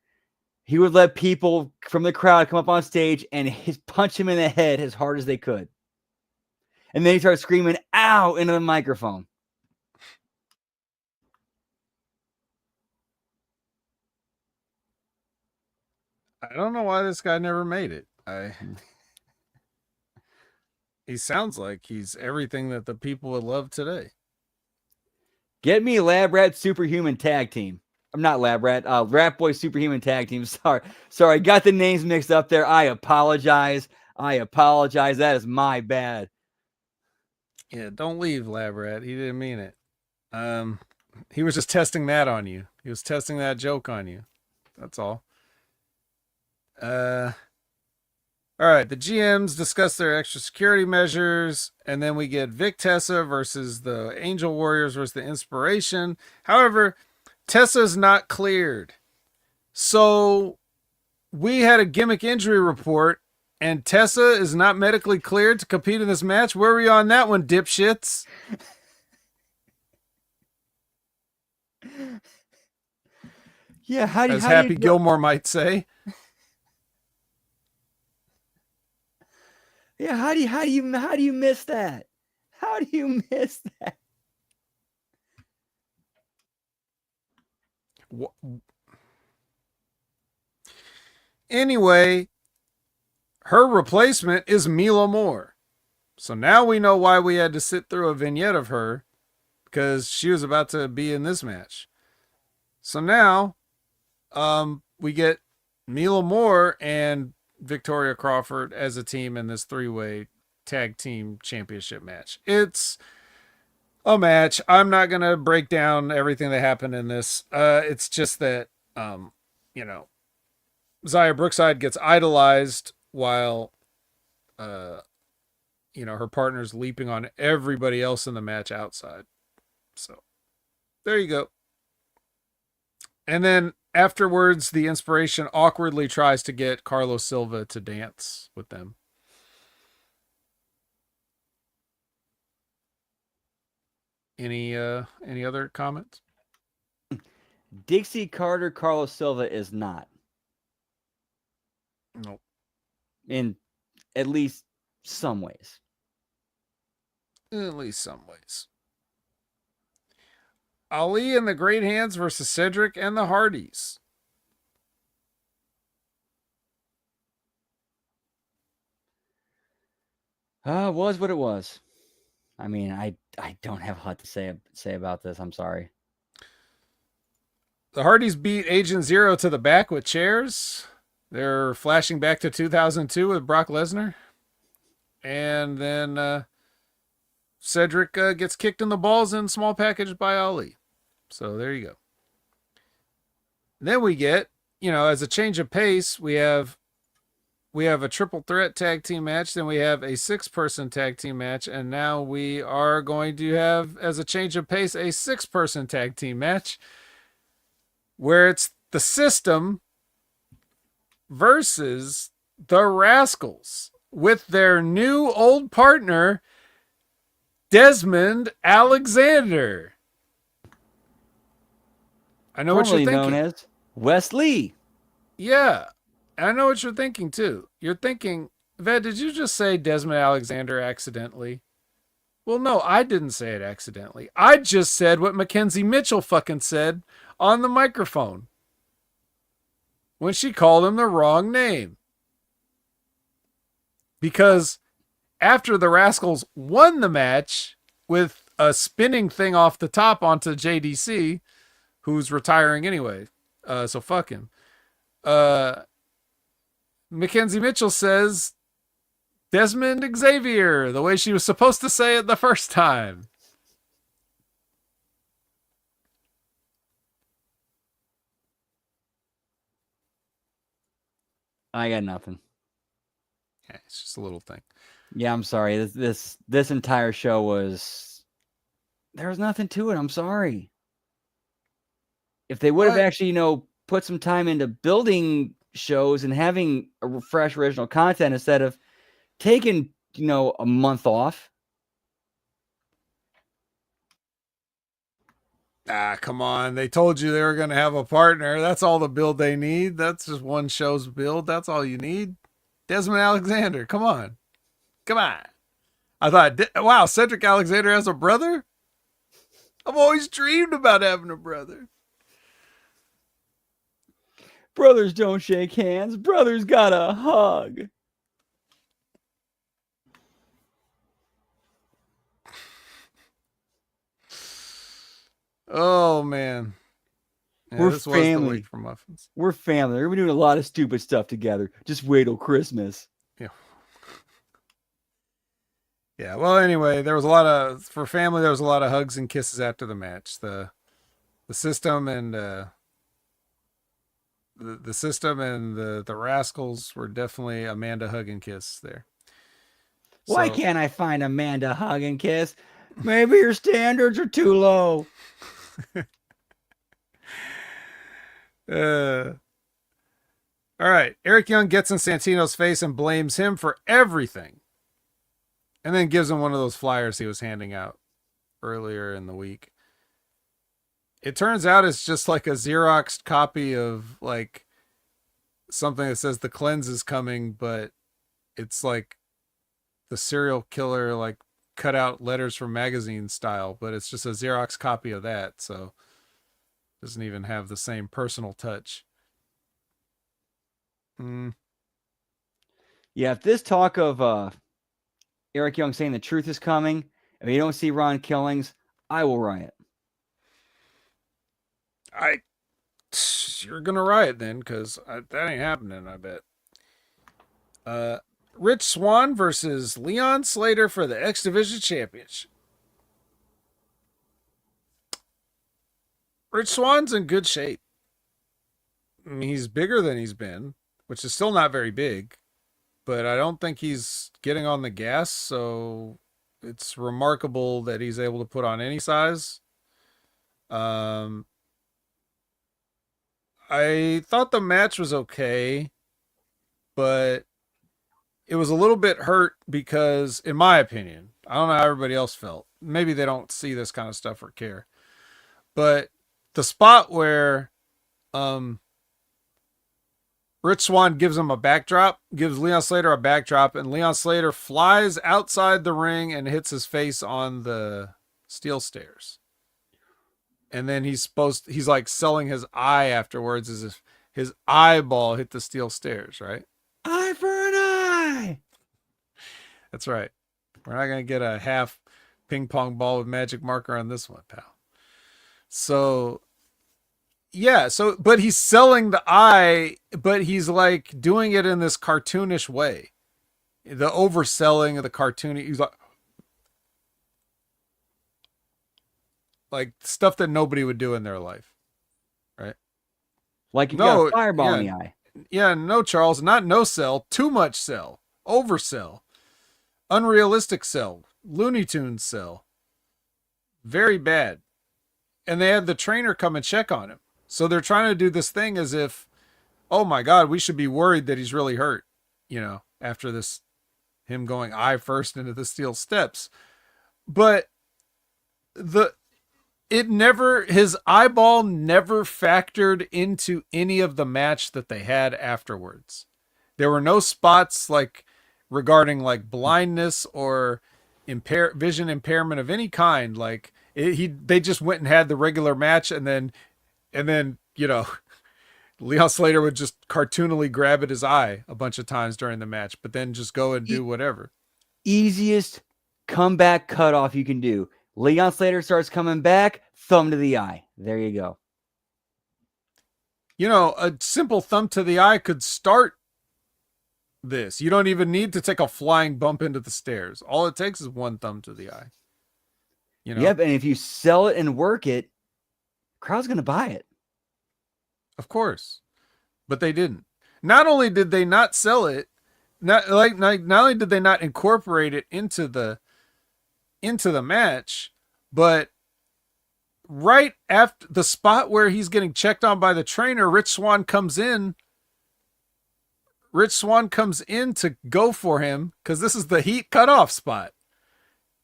he would let people from the crowd come up on stage and punch him in the head as hard as they could. And then he started screaming, ow, into the microphone. I don't know why this guy never made it. He sounds like he's everything that the people would love today. Get me Lab Rat Superhuman Tag Team. I'm not Lab Rat. Rat Boy Superhuman Tag Team. Sorry. Got the names mixed up there. I apologize. That is my bad. Yeah, don't leave, Lab Rat. He didn't mean it. He was just testing that on you. He was testing that joke on you. That's all. All right, the GMs discuss their extra security measures, and then we get Vic Tessa versus the Angel Warriors versus the Inspiration. However, Tessa's not cleared. So we had a gimmick injury report, and Tessa is not medically cleared to compete in this match. Where were you on that one, dipshits? Yeah, as Happy Gilmore might say. Yeah, how do you miss that? How do you miss that? Anyway, her replacement is Mila Moore. So now we know why we had to sit through a vignette of her, because she was about to be in this match. So now we get Mila Moore and Victoria Crawford as a team in this 3-way tag team championship match. It's a match. I'm not going to break down everything that happened in this. It's just that, Xia Brookside gets idolized while, her partner's leaping on everybody else in the match outside. So there you go. And then afterwards, the Inspiration awkwardly tries to get Carlos Silva to dance with them. Any other comments? Dixie Carter Carlos Silva is not. Nope. In at least some ways. In at least some ways. Ali and the Great Hands versus Cedric and the Hardys. Was what it was. I mean, I don't have a lot to say about this. I'm sorry. The Hardys beat Agent Zero to the back with chairs. They're flashing back to 2002 with Brock Lesnar. And then Cedric gets kicked in the balls in small package by Ali. So there you go. Then we get, as a change of pace, we have a triple threat tag team match, then we have a 6-person tag team match, and now we are going to have, as a change of pace, a 6-person tag team match where it's the System versus the Rascals with their new old partner, Desmond Alexander. I know what you're Formerly known thinking. as Wesley. Yeah, I know what you're thinking too. You're thinking, Ved, did you just say Desmond Alexander accidentally? Well, no, I didn't say it accidentally. I just said what Mackenzie Mitchell fucking said on the microphone when she called him the wrong name. Because after the Rascals won the match with a spinning thing off the top onto JDC, who's retiring anyway, so fuck him. Mackenzie Mitchell says Desmond Xavier, the way she was supposed to say it the first time. I got nothing. Yeah, it's just a little thing. Yeah, I'm sorry. This entire show was, there was nothing to it. I'm sorry. If they would have actually, put some time into building shows and having a fresh original content instead of taking, a month off. Come on. They told you they were going to have a partner. That's all the build they need. That's just one show's build. That's all you need. Desmond Alexander. Come on. Come on. I thought, wow, Cedric Alexander has a brother? I've always dreamed about having a brother. Brothers don't shake hands. Brothers got a hug. Oh, man. Yeah, We're this family. was the week for muffins. We're family. We're doing a lot of stupid stuff together. Just wait till Christmas. Yeah. Yeah. Well, anyway, there was a lot of, for family, there was a lot of hugs and kisses after the match. The System and the System and the Rascals were definitely Amanda hug and kiss there. Why can't I find Amanda hug and kiss? Maybe your standards are too low. All right. Eric Young gets in Santino's face and blames him for everything. And then gives him one of those flyers he was handing out earlier in the week. It turns out it's just like a Xeroxed copy of like something that says the cleanse is coming, but it's like the serial killer like cut out letters from magazine style, but it's just a Xerox copy of that, so it doesn't even have the same personal touch. Yeah, if this talk of Eric Young saying the truth is coming, if you don't see Ron Killings, I will riot. You're gonna riot then, because that ain't happening, I bet. Rich Swann versus Leon Slater for the X Division Championship. Rich Swann's in good shape. I mean, he's bigger than he's been, which is still not very big, but I don't think he's getting on the gas, so it's remarkable that he's able to put on any size. I thought the match was okay, but it was a little bit hurt because, in my opinion, I don't know how everybody else felt. Maybe they don't see this kind of stuff or care. But the spot where Rich Swann gives him a backdrop, gives Leon Slater a backdrop, and Leon Slater flies outside the ring and hits his face on the steel stairs. And then he's like selling his eye afterwards as if his eyeball hit the steel stairs, right? Eye for an eye. That's right. We're not going to get a half ping pong ball with magic marker on this one, pal. So Yeah, so but he's selling the eye, but he's like doing it in this cartoonish way. The overselling of the cartoony, he's like stuff that nobody would do in their life, right? Like if you got a No, fireball in yeah, the eye. yeah, no, Charles, not no sell, too much sell, oversell, unrealistic sell, Looney Tunes sell, very bad. And they had the trainer come and check on him, so they're trying to do this thing as if, oh my God, we should be worried that he's really hurt, after this, him going eye first into the steel steps. But the it never his eyeball never factored into any of the match that they had afterwards. There were no spots like regarding like blindness or vision impairment of any kind. Like they just went and had the regular match, and then Leon Slater would just cartoonily grab at his eye a bunch of times during the match, but then just go and do whatever. Easiest comeback cutoff you can do. Leon Slater starts coming back, thumb to the eye. There you go. A simple thumb to the eye could start this. You don't even need to take a flying bump into the stairs. All it takes is one thumb to the eye. Yep, and if you sell it and work it, crowd's going to buy it. Of course. But they didn't. Not only did they not sell it, not only did they not incorporate it into the match, but right after the spot where he's getting checked on by the trainer, Rich Swann comes in to go for him because this is the heat cutoff spot.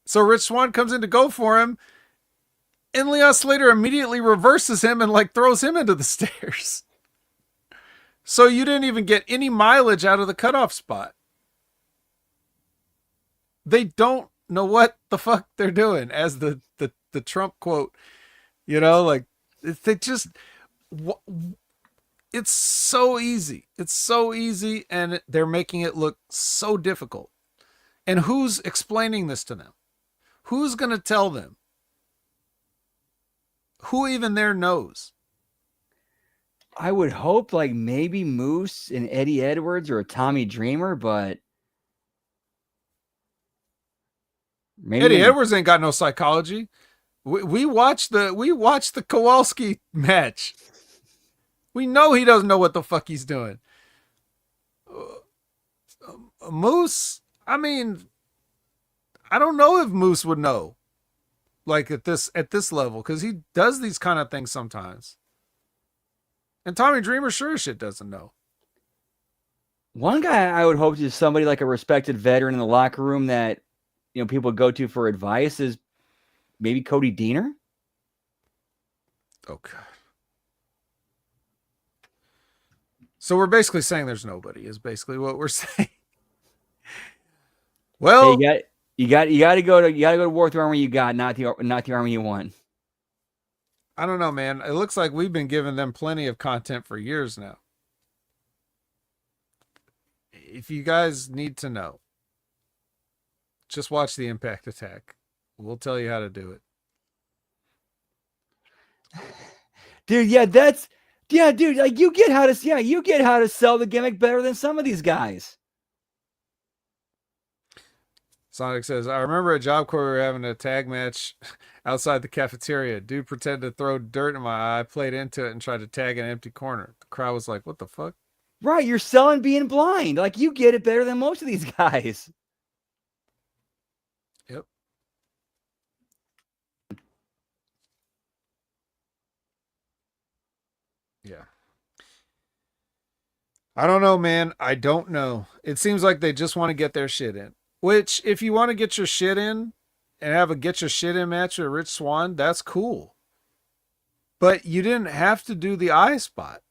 So Rich Swann comes in to go for him, and Leon Slater immediately reverses him and like throws him into the stairs. So you didn't even get any mileage out of the cutoff spot. They don't know what the fuck they're doing, as the Trump quote. Like they just, it's so easy. It's so easy, and they're making it look so difficult. And who's explaining this to them? Who's going to tell them? Who even there knows? I would hope like maybe Moose and Eddie Edwards or a Tommy Dreamer, but maybe Eddie Edwards ain't got no psychology. We watched the Kowalski match. We know he doesn't know what the fuck he's doing. Moose, I mean, I don't know if Moose would know, like at this level, because he does these kind of things sometimes. And Tommy Dreamer sure as shit doesn't know. One guy I would hope is somebody like a respected veteran in the locker room that people go to for advice is maybe Cody Deaner. Oh God. So we're basically saying there's nobody, is basically what we're saying. Well, hey, you got to go to war with the army you got, not the army you want. I don't know, man. It looks like we've been giving them plenty of content for years now. If you guys need to know, just watch the Impact Attack. We'll tell you how to do it. Dude, dude, like you get how to sell the gimmick better than some of these guys. Sonic says, I remember a Job Corps we were having a tag match outside the cafeteria. Dude pretended to throw dirt in my eye, played into it, and tried to tag an empty corner. The crowd was like, what the fuck? Right, you're selling being blind. Like you get it better than most of these guys. Yep. Yeah. I don't know, man. I don't know. It seems like they just want to get their shit in. Which, if you want to get your shit in and have a get your shit in match with Rich Swann, that's cool. But you didn't have to do the eye spot.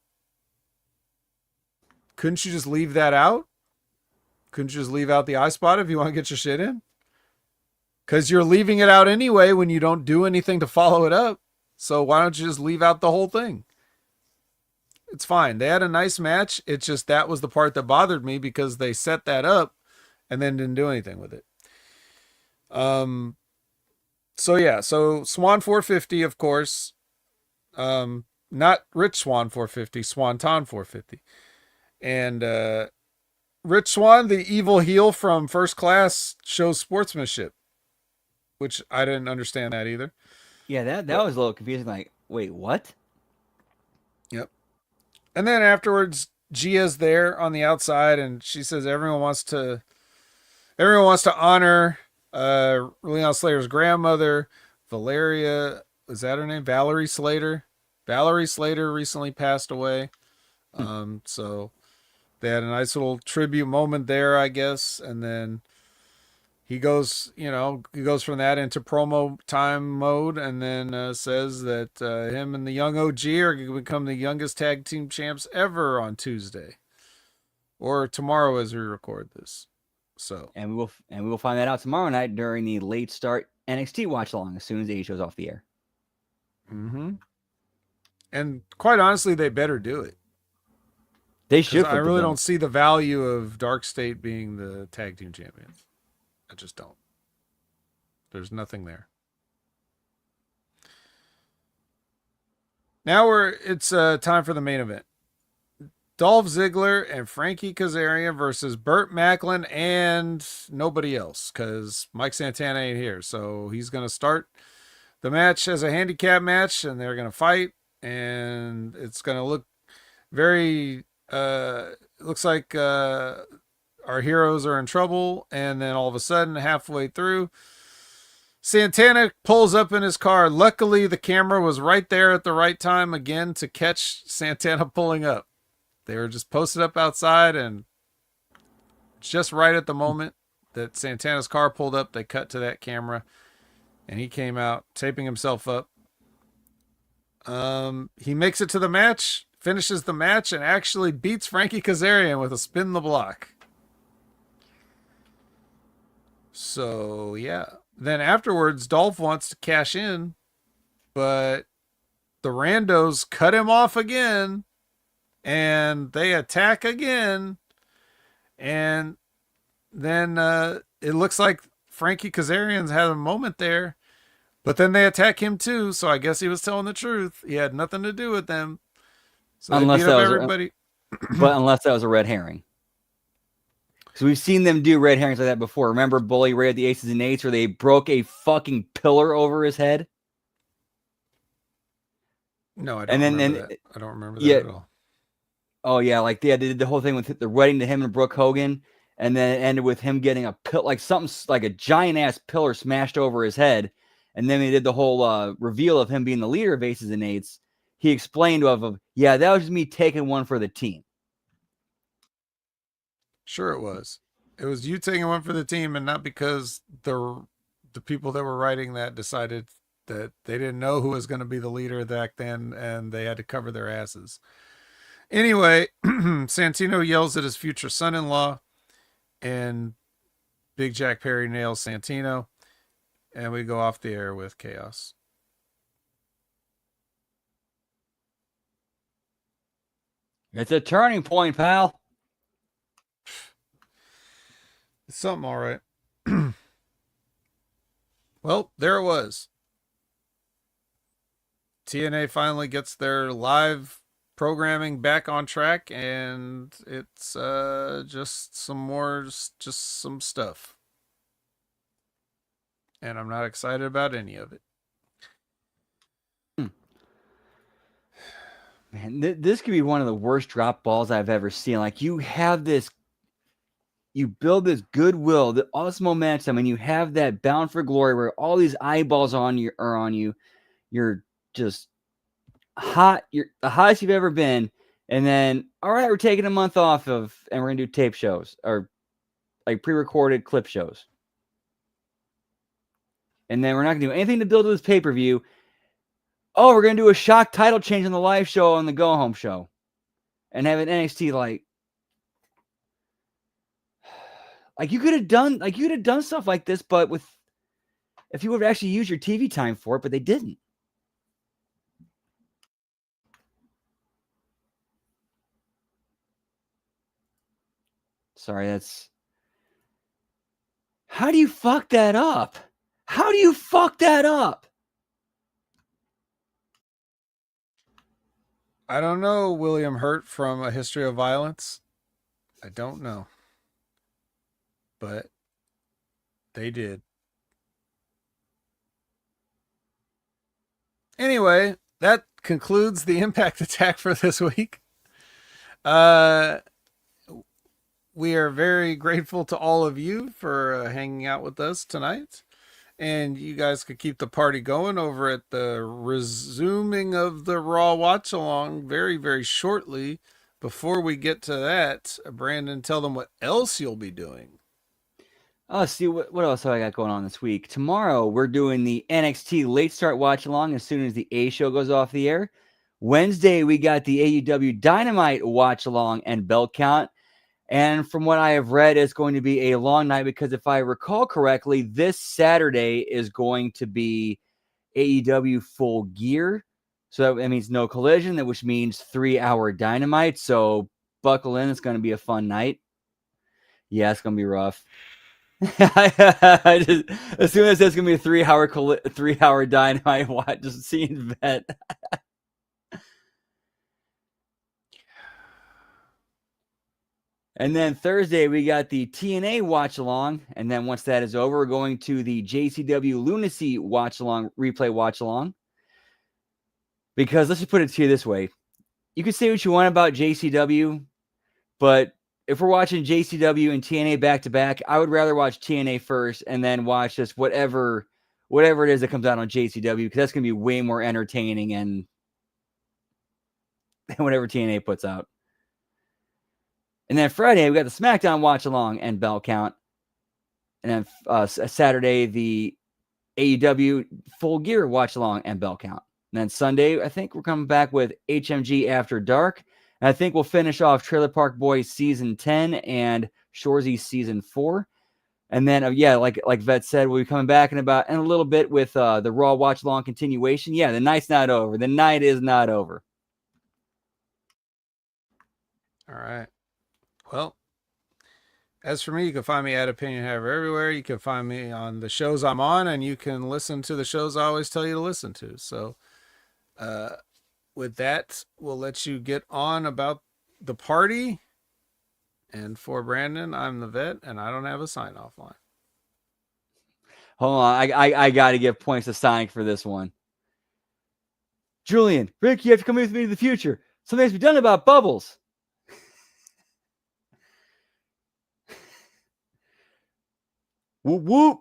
Couldn't you just leave that out? Couldn't you just leave out the eye spot if you want to get your shit in? Because you're leaving it out anyway when you don't do anything to follow it up. So why don't you just leave out the whole thing? It's fine. They had a nice match. It's just that was the part that bothered me because they set that up and then didn't do anything with it. So yeah, so Swann 450, of course. not Rich Swan 450, Swanton 450. And Rich Swan, the evil heel from First Class, shows sportsmanship, which I didn't understand that either. Yeah, that But was a little confusing. Like, wait, what? yep. And then afterwards, Gia's there on the outside, and she says everyone wants to honor Leon Slater's grandmother, Valeria. Is that her name? Valerie Slater. Valerie Slater recently passed away. So they had a nice little tribute moment there, I guess, and then he goes from that into promo time mode, and then says that him and the young OG are going to become the youngest tag team champs ever on Tuesday or tomorrow as we record this. So, And we will find that out tomorrow night during the late start NXT watch along as soon as AE shows off the air. and quite honestly, they better do it. They should. I really don't see the value of Dark State being the tag team champions. I just don't. There's nothing there. Now it's time for the main event. Dolph Ziggler and Frankie Kazarian versus Burt Macklin and nobody else because Mike Santana ain't here. So he's going to start the match as a handicap match, and they're going to fight, and it's going to look very looks like our heroes are in trouble. And then all of a sudden, halfway through, Santana pulls up in his car. Luckily, the camera was right there at the right time again to catch Santana pulling up. They were just posted up outside, and just right at the moment that Santana's car pulled up, they cut to that camera, and he came out taping himself up. He makes it to the match, finishes the match, and actually beats Frankie Kazarian with a spin the block. So, yeah. Then afterwards, Dolph wants to cash in, but the randos cut him off again, and they attack again. And then it looks like Frankie Kazarian's had a moment there, but then they attack him too. So I guess he was telling the truth. He had nothing to do with them. So unless they beat up everybody. But unless that was a red herring. So we've seen them do red herrings like that before. Remember Bully Ray at the Aces and Eights where they broke a fucking pillar over his head? No, I don't remember that. I don't remember that at all. Oh, yeah. Like they did the whole thing with the wedding to him and Brooke Hogan. And then it ended with him getting a like something like a giant ass pillar smashed over his head. And then they did the whole reveal of him being the leader of Aces and Eights. He explained yeah, that was just me taking one for the team. Sure, it was. It was you taking one for the team, and not because the people that were writing that decided that they didn't know who was going to be the leader back then, and they had to cover their asses. Anyway, Santino yells at his future son-in-law, and Big Jack Perry nails Santino, and we go off the air with chaos. It's a turning point, pal. It's something all right. Well, there it was. TNA finally gets their live programming back on track, and it's just some stuff. And I'm not excited about any of it. Man, this could be one of the worst drop balls I've ever seen. Like you build this goodwill, all this momentum, and you have that Bound for Glory where all these eyeballs are on you. You're just hot. You're the hottest you've ever been. And then, all right, we're taking a month off and we're going to do tape shows or like pre-recorded clip shows. And then we're not going to do anything to build to this pay-per-view. Oh, we're going to do a shock title change on the live show on the go-home show. And have an NXT like you could have done stuff like this, but if you would have actually used your TV time for it, but they didn't. Sorry, how do you fuck that up? How do you fuck that up? I don't know William Hurt from A History of Violence. I don't know. But they did. Anyway, that concludes the Impact Attack for this week. Uh, we are very grateful to all of you for hanging out with us tonight. And you guys could keep the party going over at the resuming of the Raw Watch Along very, very shortly. Before we get to that, Brandon, tell them what else you'll be doing. Oh, see what else have I got going on this week? Tomorrow we're doing the NXT Late Start Watch Along as soon as the A show goes off the air. Wednesday we got the AEW Dynamite Watch Along and Belt Count. And from what I have read, it's going to be a long night because if I recall correctly, this Saturday is going to be AEW Full Gear. So that means no collision, which means 3-hour Dynamite. So buckle in. It's going to be a fun night. Yeah, it's going to be rough. As soon as it's going to be a 3-hour Dynamite watch, just seeing Vet. And then Thursday, we got the TNA watch along. And then once that is over, we're going to the JCW Lunacy watch along, replay watch along. Because let's just put it to you this way. You can say what you want about JCW, but if we're watching JCW and TNA back to back, I would rather watch TNA first and then watch just whatever it is that comes out on JCW, because that's going to be way more entertaining and whatever TNA puts out. And then Friday, we got the SmackDown watch along and bell count. And then Saturday, the AEW Full Gear watch along and bell count. And then Sunday, I think we're coming back with HMG After Dark. And I think we'll finish off Trailer Park Boys Season 10 and Shoresy Season 4. And then, like Vet said, we'll be coming back in a little bit with the Raw watch along continuation. Yeah, the night's not over. The night is not over. All right. Well, as for me, you can find me at Opinion Haver everywhere. You can find me on the shows I'm on, and you can listen to the shows I always tell you to listen to. So, with that, we'll let you get on about the party. And for Brandon, I'm the Vet, and I don't have a sign-off line. Hold on, I got to give points to Sonic for this one. Julian, Rick, you have to come with me to the future. Something has to be done about Bubbles. Whoop, whoop.